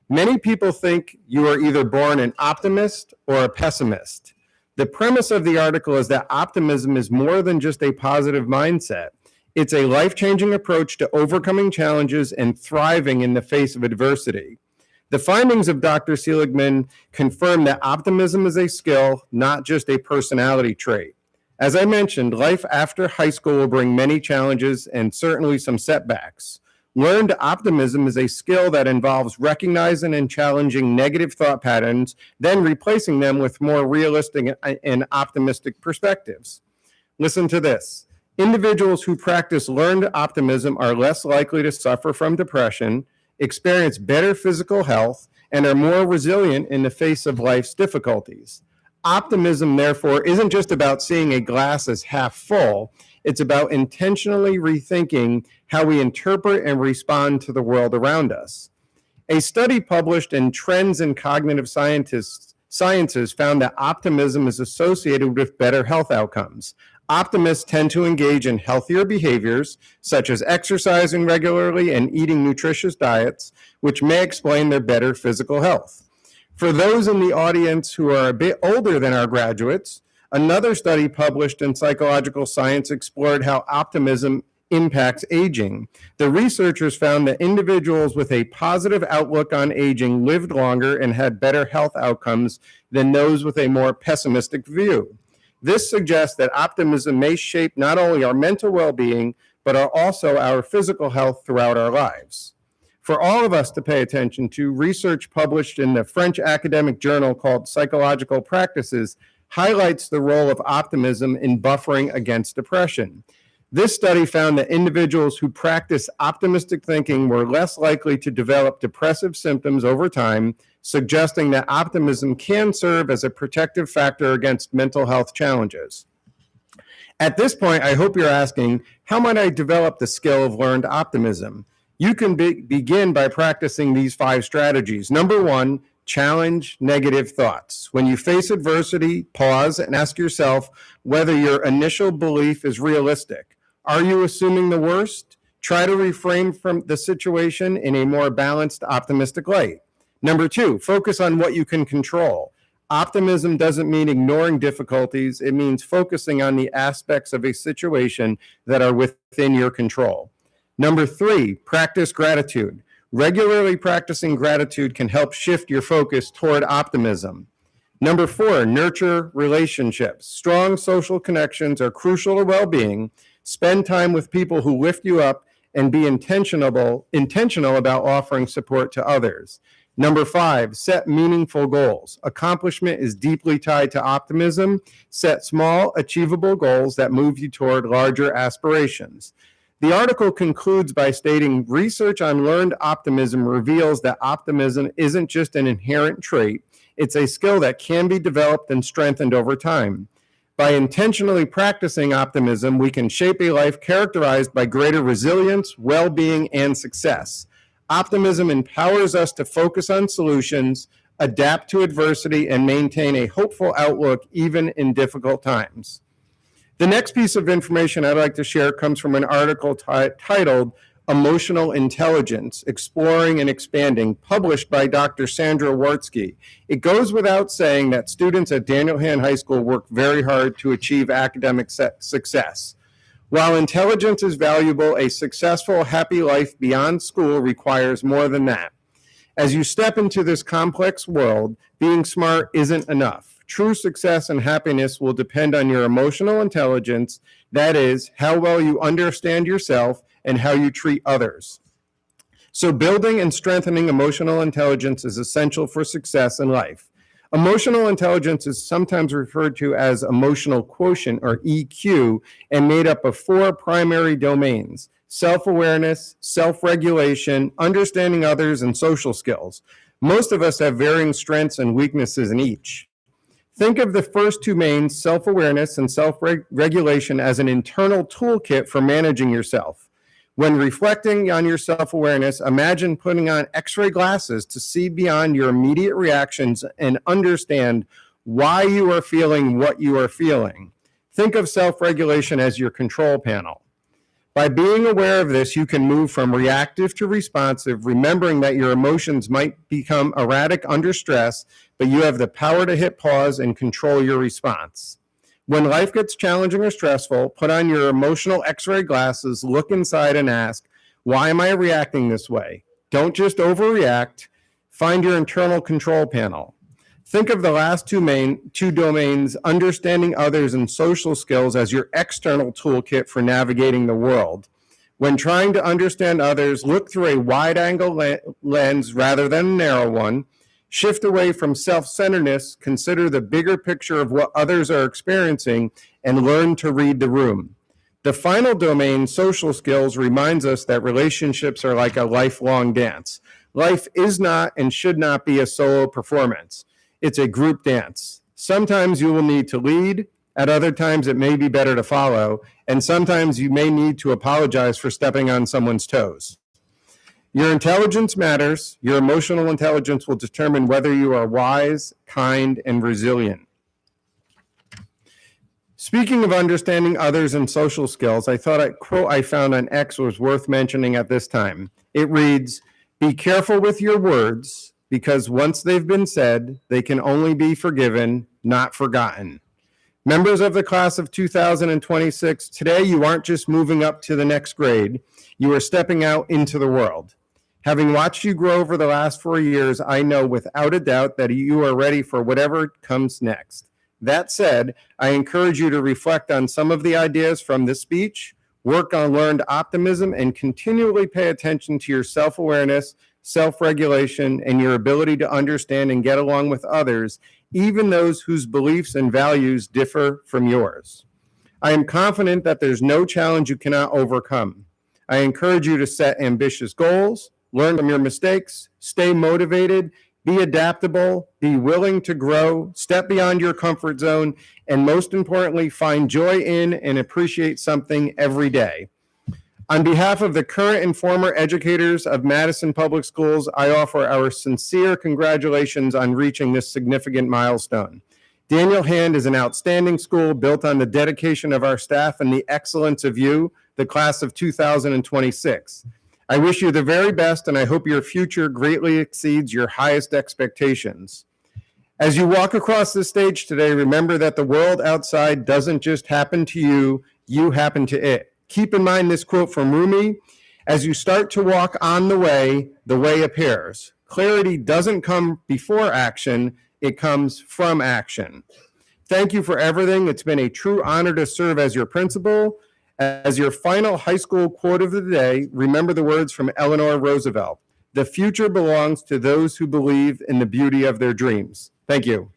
Many people think you are either born an optimist or a pessimist. The premise of the article is that optimism is more than just a positive mindset. It's a life-changing approach to overcoming challenges and thriving in the face of adversity. The findings of Dr. Seligman confirm that optimism is a skill, not just a personality trait. As I mentioned, life after high school will bring many challenges and certainly some setbacks. Learned optimism is a skill that involves recognizing and challenging negative thought patterns, then replacing them with more realistic and optimistic perspectives. Listen to this. Individuals who practice learned optimism are less likely to suffer from depression, experience better physical health, and are more resilient in the face of life's difficulties. Optimism, therefore, isn't just about seeing a glass as half full. It's about intentionally rethinking how we interpret and respond to the world around us. A study published in Trends in Cognitive Sciences found that optimism is associated with better health outcomes. Optimists tend to engage in healthier behaviors, such as exercising regularly and eating nutritious diets, which may explain their better physical health. For those in the audience who are a bit older than our graduates, another study published in Psychological Science explored how optimism impacts aging. The researchers found that individuals with a positive outlook on aging lived longer and had better health outcomes than those with a more pessimistic view. This suggests that optimism may shape not only our mental well-being, but also our physical health throughout our lives. For all of us to pay attention to, research published in the French academic journal called Psychological Practices highlights the role of optimism in buffering against depression. This study found that individuals who practice optimistic thinking were less likely to develop depressive symptoms over time, suggesting that optimism can serve as a protective factor against mental health challenges. At this point, I hope you're asking, how might I develop the skill of learned optimism? You can begin by practicing these 5 strategies. Number 1, challenge negative thoughts. When you face adversity, pause and ask yourself whether your initial belief is realistic. Are you assuming the worst? Try to reframe from the situation in a more balanced, optimistic light. Number 2, focus on what you can control. Optimism doesn't mean ignoring difficulties. It means focusing on the aspects of a situation that are within your control. Number 3, practice gratitude. Regularly practicing gratitude can help shift your focus toward optimism. Number 4, nurture relationships. Strong social connections are crucial to well-being. Spend time with people who lift you up and be intentional about offering support to others. Number 5, set meaningful goals. Accomplishment is deeply tied to optimism. Set small, achievable goals that move you toward larger aspirations. The article concludes by stating, research on learned optimism reveals that optimism isn't just an inherent trait, it's a skill that can be developed and strengthened over time. By intentionally practicing optimism, we can shape a life characterized by greater resilience, well-being, and success. Optimism empowers us to focus on solutions, adapt to adversity, and maintain a hopeful outlook even in difficult times. The next piece of information I'd like to share comes from an article titled Emotional Intelligence, Exploring and Expanding, published by Dr. Sandra Wartsky. It goes without saying that students at Daniel Hand High School work very hard to achieve academic success. While intelligence is valuable, a successful, happy life beyond school requires more than that. As you step into this complex world, being smart isn't enough. True success and happiness will depend on your emotional intelligence, that is, how well you understand yourself and how you treat others. So building and strengthening emotional intelligence is essential for success in life. Emotional intelligence is sometimes referred to as emotional quotient, or EQ, and made up of 4 primary domains: self-awareness, self-regulation, understanding others, and social skills. Most of us have varying strengths and weaknesses in each. Think of the first 2 domains, self-awareness and self-regulation, as an internal toolkit for managing yourself. When reflecting on your self-awareness, imagine putting on X-ray glasses to see beyond your immediate reactions and understand why you are feeling what you are feeling. Think of self-regulation as your control panel. By being aware of this, you can move from reactive to responsive, remembering that your emotions might become erratic under stress, but you have the power to hit pause and control your response. When life gets challenging or stressful, put on your emotional X-ray glasses, look inside and ask, why am I reacting this way? Don't just overreact. Find your internal control panel. Think of the last 2 domains, understanding others and social skills, as your external toolkit for navigating the world. When trying to understand others, look through a wide-angle lens rather than a narrow one. Shift away from self-centeredness, consider the bigger picture of what others are experiencing, and learn to read the room. The final domain, social skills, reminds us that relationships are like a lifelong dance. Life is not and should not be a solo performance. It's a group dance. Sometimes you will need to lead. At other times, it may be better to follow. And sometimes you may need to apologize for stepping on someone's toes. Your intelligence matters. Your emotional intelligence will determine whether you are wise, kind, and resilient. Speaking of understanding others and social skills, I thought a quote I found on X was worth mentioning at this time. It reads, "Be careful with your words, because once they've been said, they can only be forgiven, not forgotten." Members of the class of 2026, today you aren't just moving up to the next grade, you are stepping out into the world. Having watched you grow over the last 4 years, I know without a doubt that you are ready for whatever comes next. That said, I encourage you to reflect on some of the ideas from this speech, work on learned optimism, and continually pay attention to your self-awareness, self-regulation, and your ability to understand and get along with others, even those whose beliefs and values differ from yours. I am confident that there's no challenge you cannot overcome. I encourage you to set ambitious goals, learn from your mistakes, stay motivated, be adaptable, be willing to grow, step beyond your comfort zone, and most importantly, find joy in and appreciate something every day. On behalf of the current and former educators of Madison Public Schools, I offer our sincere congratulations on reaching this significant milestone. Daniel Hand is an outstanding school built on the dedication of our staff and the excellence of you, the class of 2026. I wish you the very best, and I hope your future greatly exceeds your highest expectations. As you walk across the stage today, remember that the world outside doesn't just happen to you, you happen to it. Keep in mind this quote from Rumi: as you start to walk on the way appears. Clarity doesn't come before action, it comes from action. Thank you for everything. It's been a true honor to serve as your principal. As your final high school quote of the day, remember the words from Eleanor Roosevelt: the future belongs to those who believe in the beauty of their dreams. Thank you.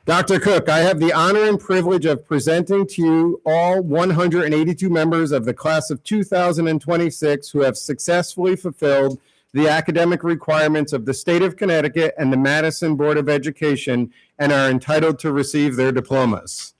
Dr. Cook, I have the honor and privilege of presenting to you all 182 members of the class of 2026 who have successfully fulfilled the academic requirements of the state of Connecticut and the Madison Board of Education and are entitled to receive their diplomas.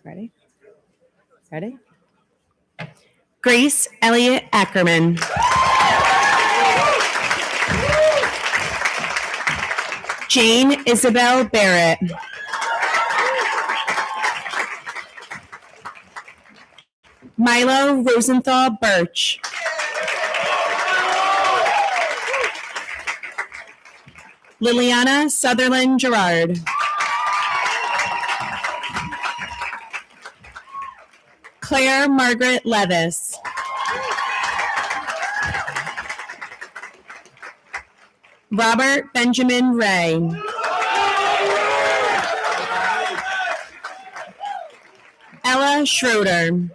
Ready? Ready? Grace Elliott Ackerman. Jane Isabel Barrett. Milo Rosenthal Birch. Liliana Sutherland Gerard. Claire Margaret Levis. Robert Benjamin Ray. Ella Schroeder.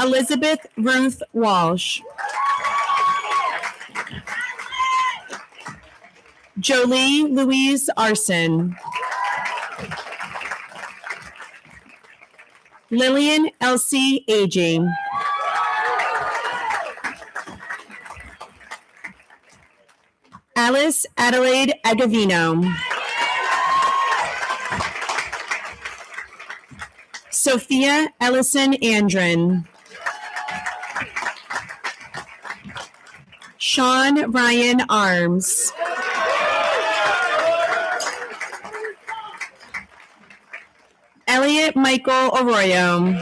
Elizabeth Ruth Walsh. Jolie Louise Arson. Lillian Elsie Aging. Alice Adelaide Agavino. Sophia Ellison Andren. Sean Ryan Arms. Elliot Michael Arroyo.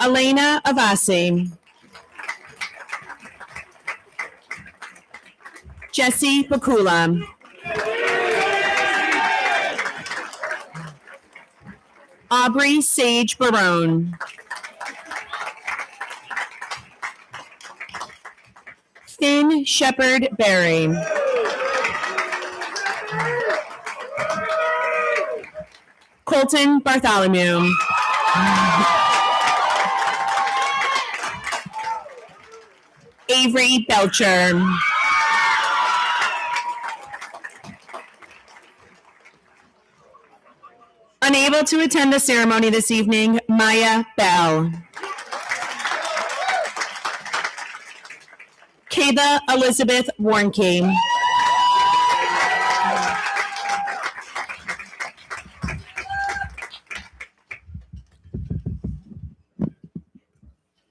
Elena Avasi. Jesse Bakula. Aubrey Sage Barone. Finn Shepard Berry. Colton Bartholomew. Avery Belcher. Unable to attend the ceremony this evening, Maya Bell. Tabitha Elizabeth Warnke.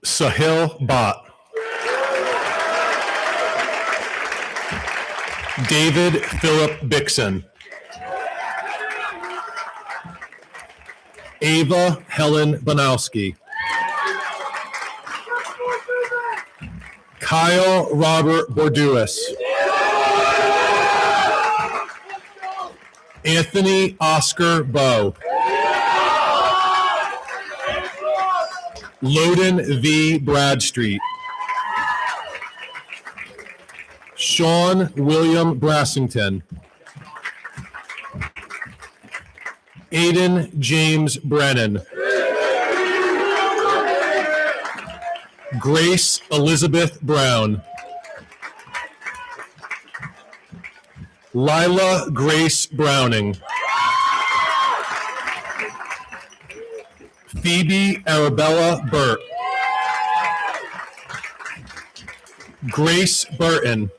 Sahil Bhatt. David Philip Bixon. Ava Helen Banowski. Kyle Robert Borduas. Anthony Oscar Bowe. Loden V. Bradstreet. Sean William Brassington. Aiden James Brennan. Grace Elizabeth Brown. Lila Grace Browning. Phoebe Arabella Burt. Grace Burton.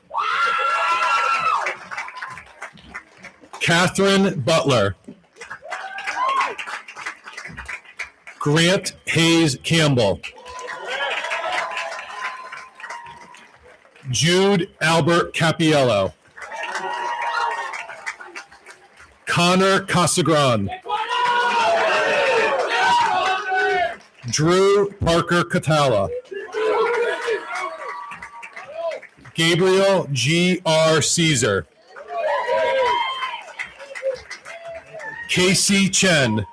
Catherine Butler. Grant Hayes Campbell. Jude Albert Capiello. Connor Casagran. Drew Parker Catala. Gabriel G.R. Caesar. Casey Chen.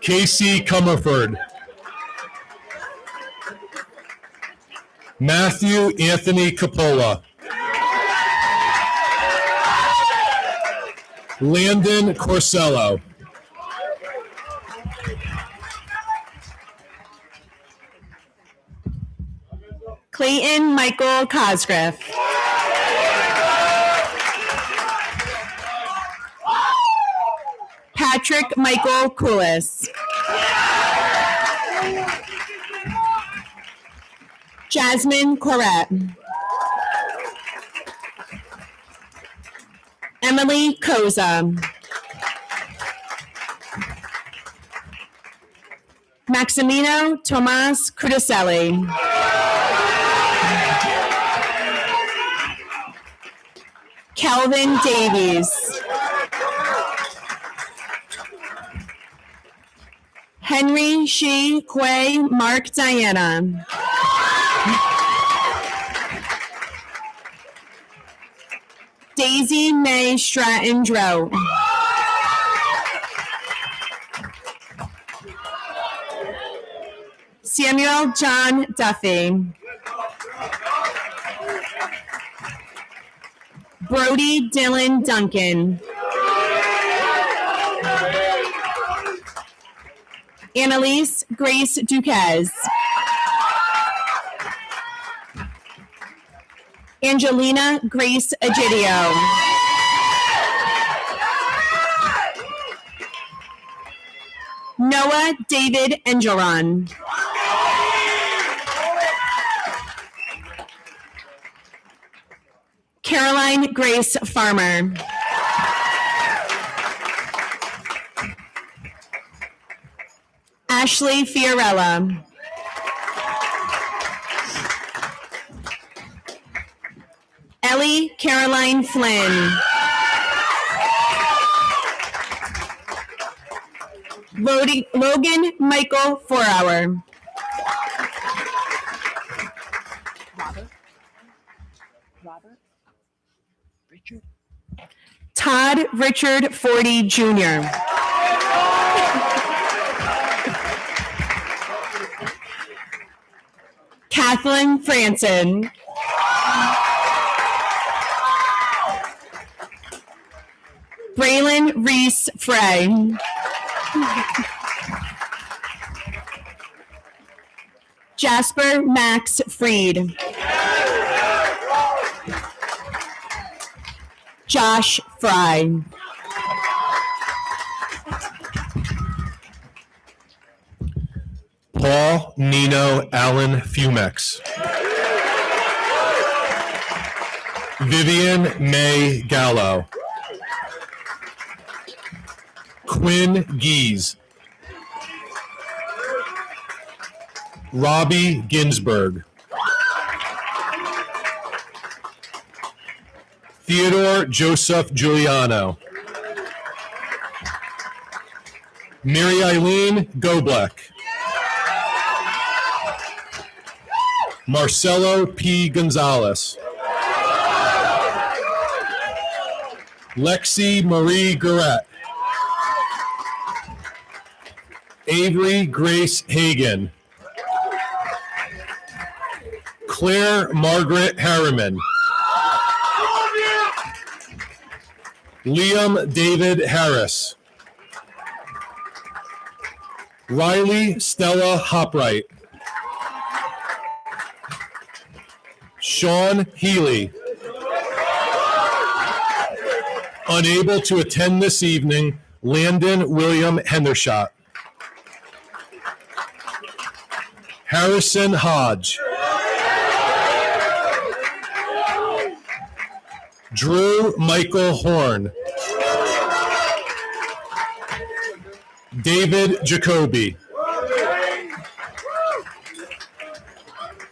Casey Comerford. Matthew Anthony Capola. Landon Corsello. Clayton Michael Cosgriff. Patrick Michael Coolis. Jasmine Corrette. Emily Koza. Maximino Tomas Cudicelli. Calvin Davies. Henry Shi Quay Mark Diana. Daisy May Stratton Drought. Samuel John Duffy. Brody Dylan Duncan. Annalise Grace Duquez. Angelina Grace Egidio. Noah David Engelron. Caroline Grace Farmer. Ashley Fiorella. Ellie Caroline Flynn. Logan Michael Fourhour. Todd Richard Forty Jr. Kathleen Franson. Braylon Reese Frey. Jasper Max Freed. Josh Fry. Paul Nino Allen Fumex. Vivian May Gallo. Quinn Gies. Robbie Ginsberg. Theodore Joseph Giuliano. Mary Eileen Goblek. Marcelo P. Gonzalez. Lexi Marie Garrett. Avery Grace Hagan. Claire Margaret Harriman. Liam David Harris. Riley Stella Hopwright. Sean Healy. Unable to attend this evening, Landon William Hendershot. Harrison Hodge. Drew Michael Horn. David Jacoby.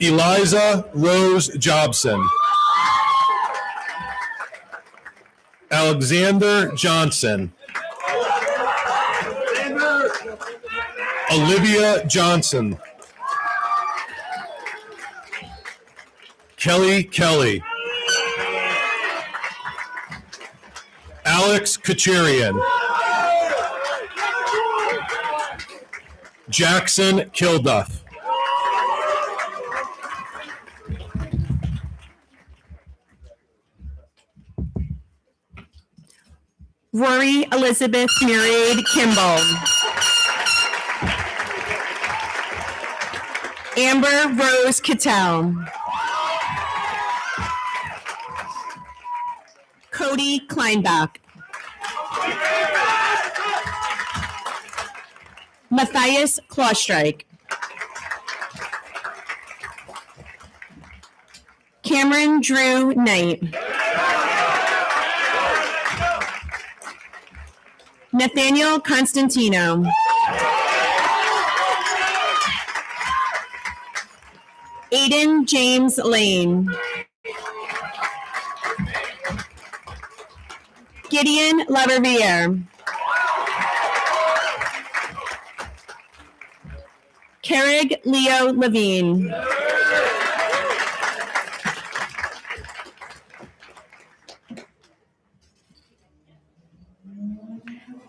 Eliza Rose Jobson. Alexander Johnson. Olivia Johnson. Kelly Kelly. Alex Kacharian. Jackson Kilduff. Rory Elizabeth Murray Kimball. Amber Rose Cattell. Cody Kleinbach. Matthias Klostreich. Cameron Drew Knight. Nathaniel Constantino. Aiden James Lane. Gideon Laverviere. Carrig Leo Levine.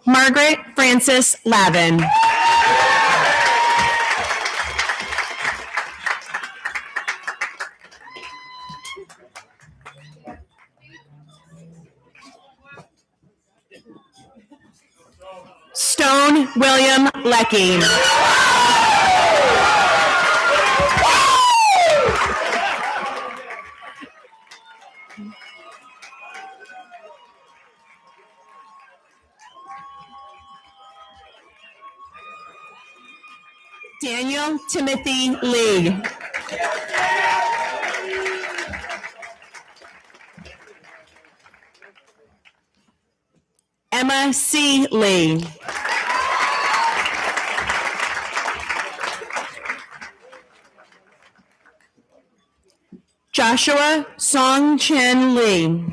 Margaret Frances Lavin. Stone William Leckie. Daniel Timothy Lee. Emma C. Lee. Joshua Song Chen Lee.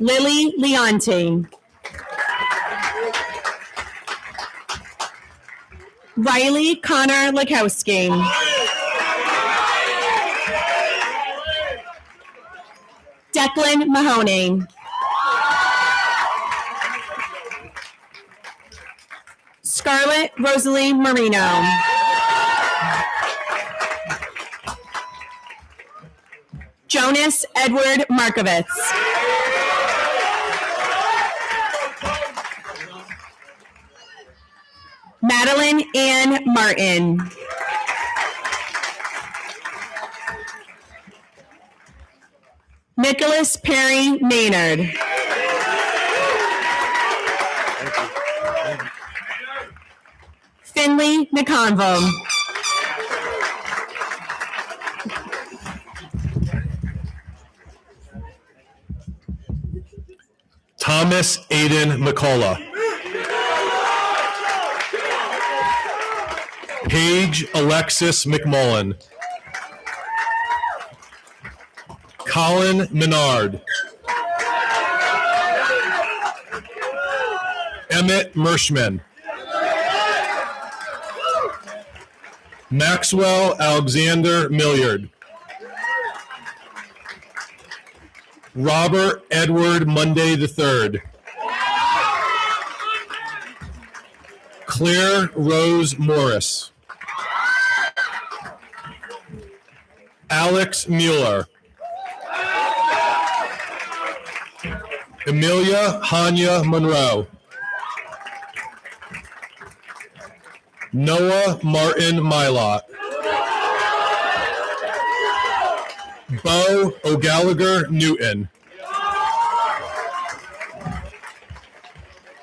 Lily Leonte. Riley Connor Lakowski. Declan Mahoney. Scarlett Rosalie Marino. Jonas Edward Markovitz. Madeline Ann Martin. Nicholas Perry Maynard. Finley McConville. Thomas Aiden McCullough. Paige Alexis McMullen. Colin Menard. Emmett Mershman. Maxwell Alexander Milliard. Robert Edward Monday III. Claire Rose Morris. Alex Mueller. Amelia Hanya Monroe. Noah Martin Mylott. Bo O'Gallagher Newton.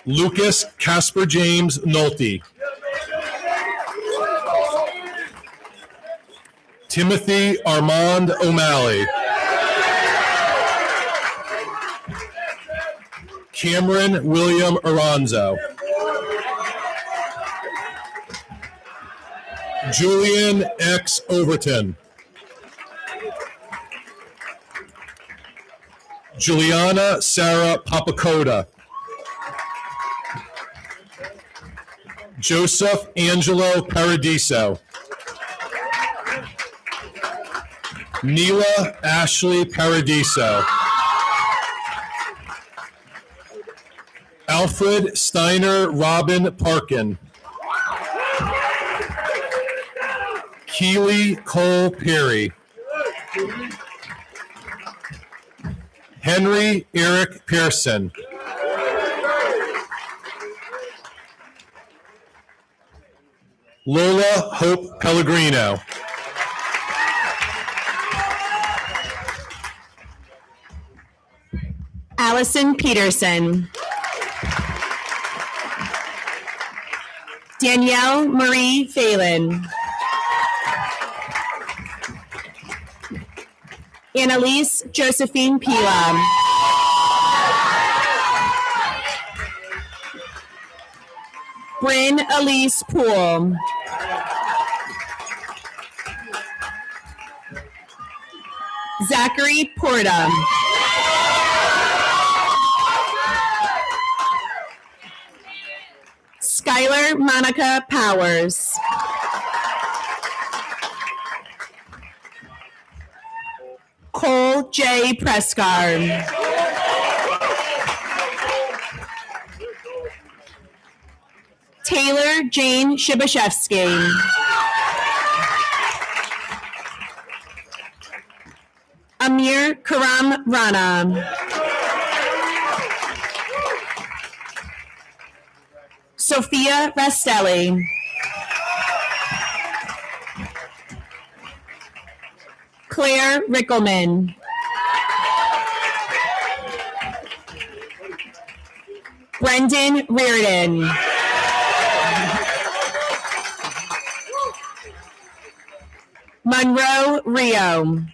Lucas Casper James Nolte. Timothy Armand O'Malley. Cameron William Aranzo. Julian X. Overton. Juliana Sarah Papakota. Joseph Angelo Paradiso. Neela Ashley Paradiso. Alfred Steiner Robin Parkin. Keely Cole Perry. Henry Eric Pearson. Lola Hope Pellegrino. Allison Peterson. Danielle Marie Phelan. Annalise Josephine Pila. Bryn Elise Poole. Zachary Porta. Skylar Monica Powers. Cole J. Prescar. Taylor Jane Shibashevsky. Amir Karam Rana. Sophia Rastelli. Claire Rickelman. Brendan Reardon. Monroe Rio.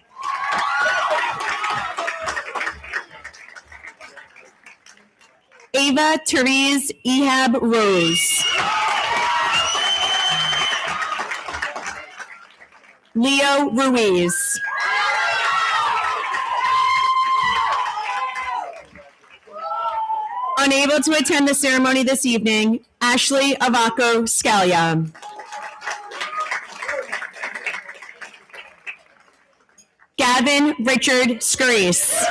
Ava Therese Ehab Rose. Leo Ruiz. Unable to attend the ceremony this evening, Ashley Avaco Scalia. Gavin Richard Scarice.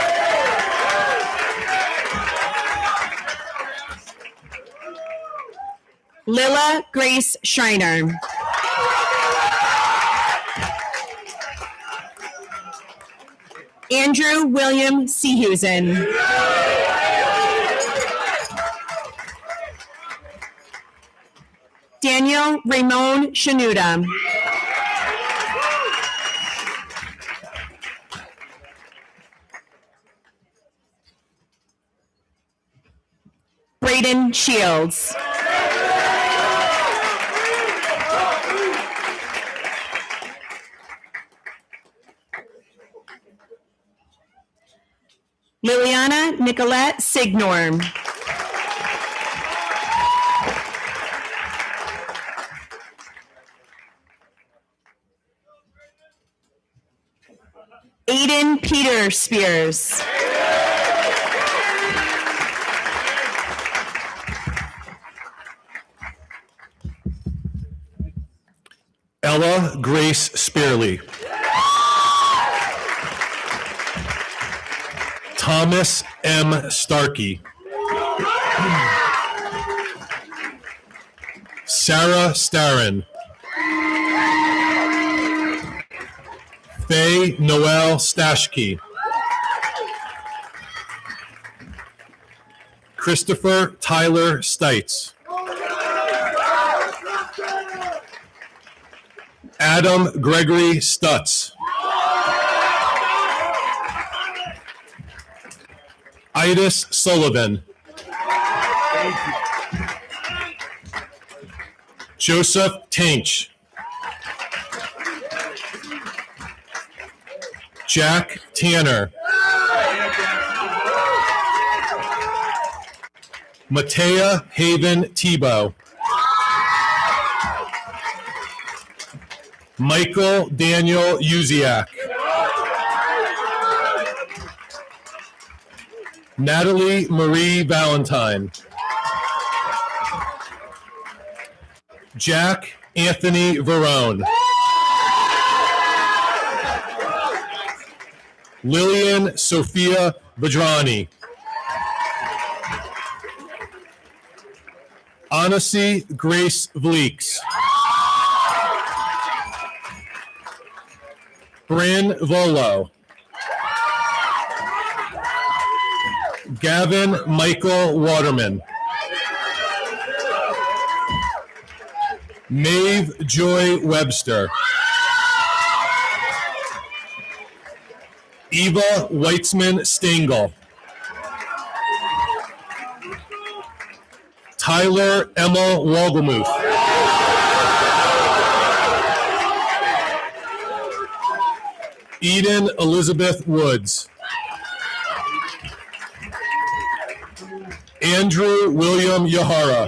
Lilla Grace Schreiner. Andrew William Seehusen. Daniel Ramon Shanuda. Braden Shields. Anna Nicolette Signorm. Aiden Peter Spears. Ella Grace Spearley. Thomas M. Starkey. Sarah Starren. Faye Noel Stashke. Christopher Tyler Stites. Adam Gregory Stutz. Idis Sullivan. Joseph Tainch. Jack Tanner. Matea Haven Tebow. Michael Daniel Uziak. Natalie Marie Valentine. Jack Anthony Verone. Lillian Sophia Vadrani. Anasi Grace Vleeks. Bryn Volo. Gavin Michael Waterman. Maeve Joy Webster. Eva Weitzman Stengel. Tyler Emma Wogelmuth. Eden Elizabeth Woods. Andrew William Yahara.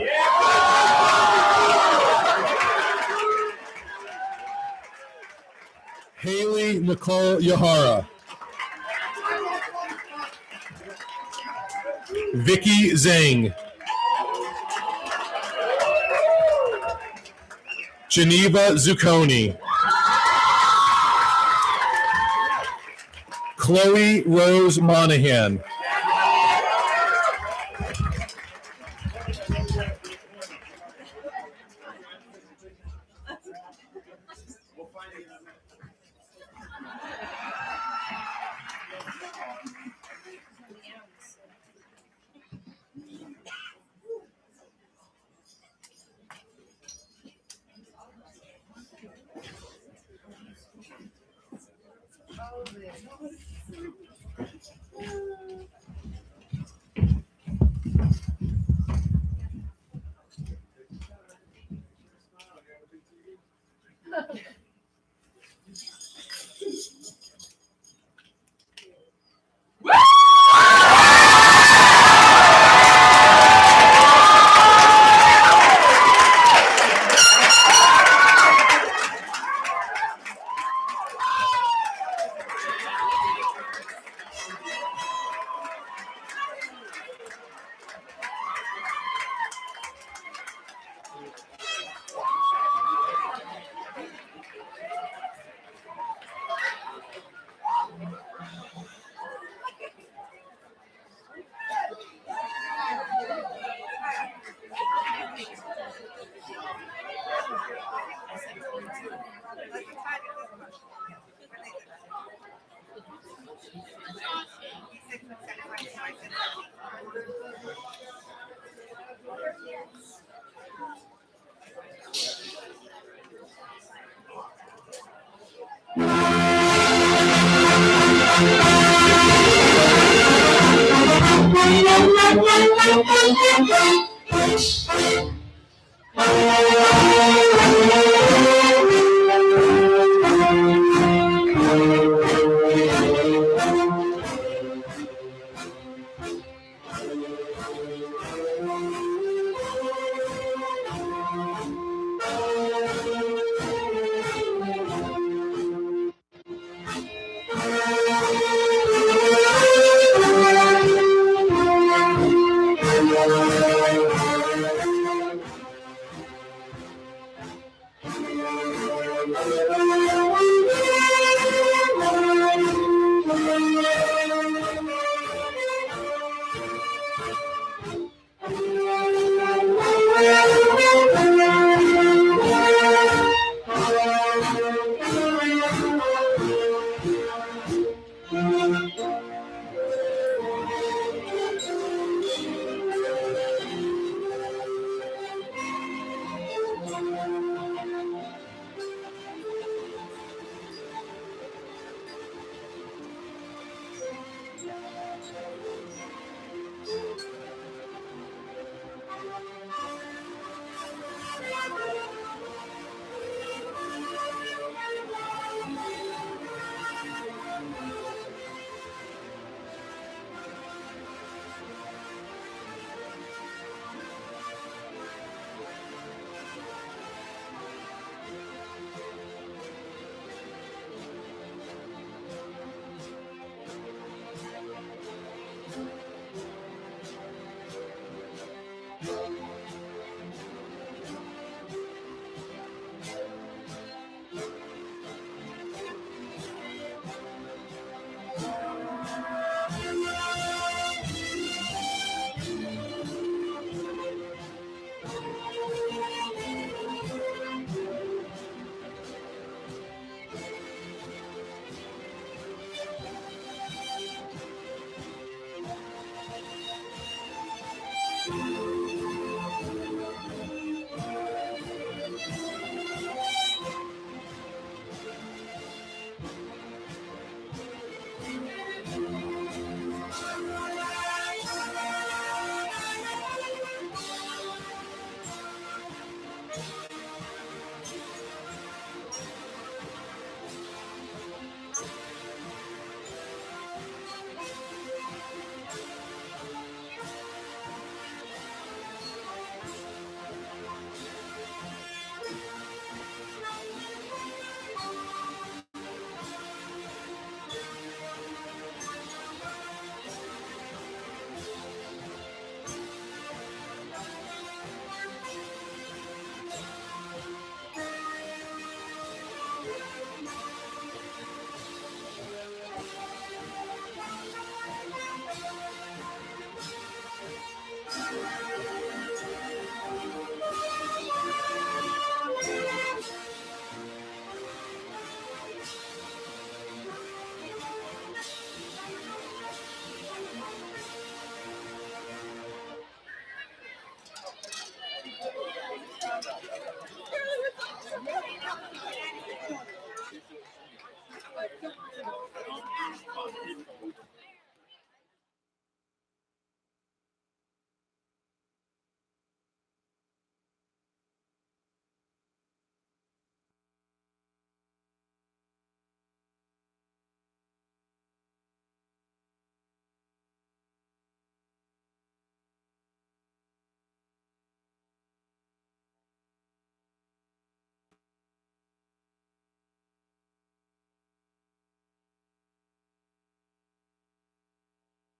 Haley Nicole Yahara. Vicky Zhang. Geneva Zucconi. Chloe Rose Monahan.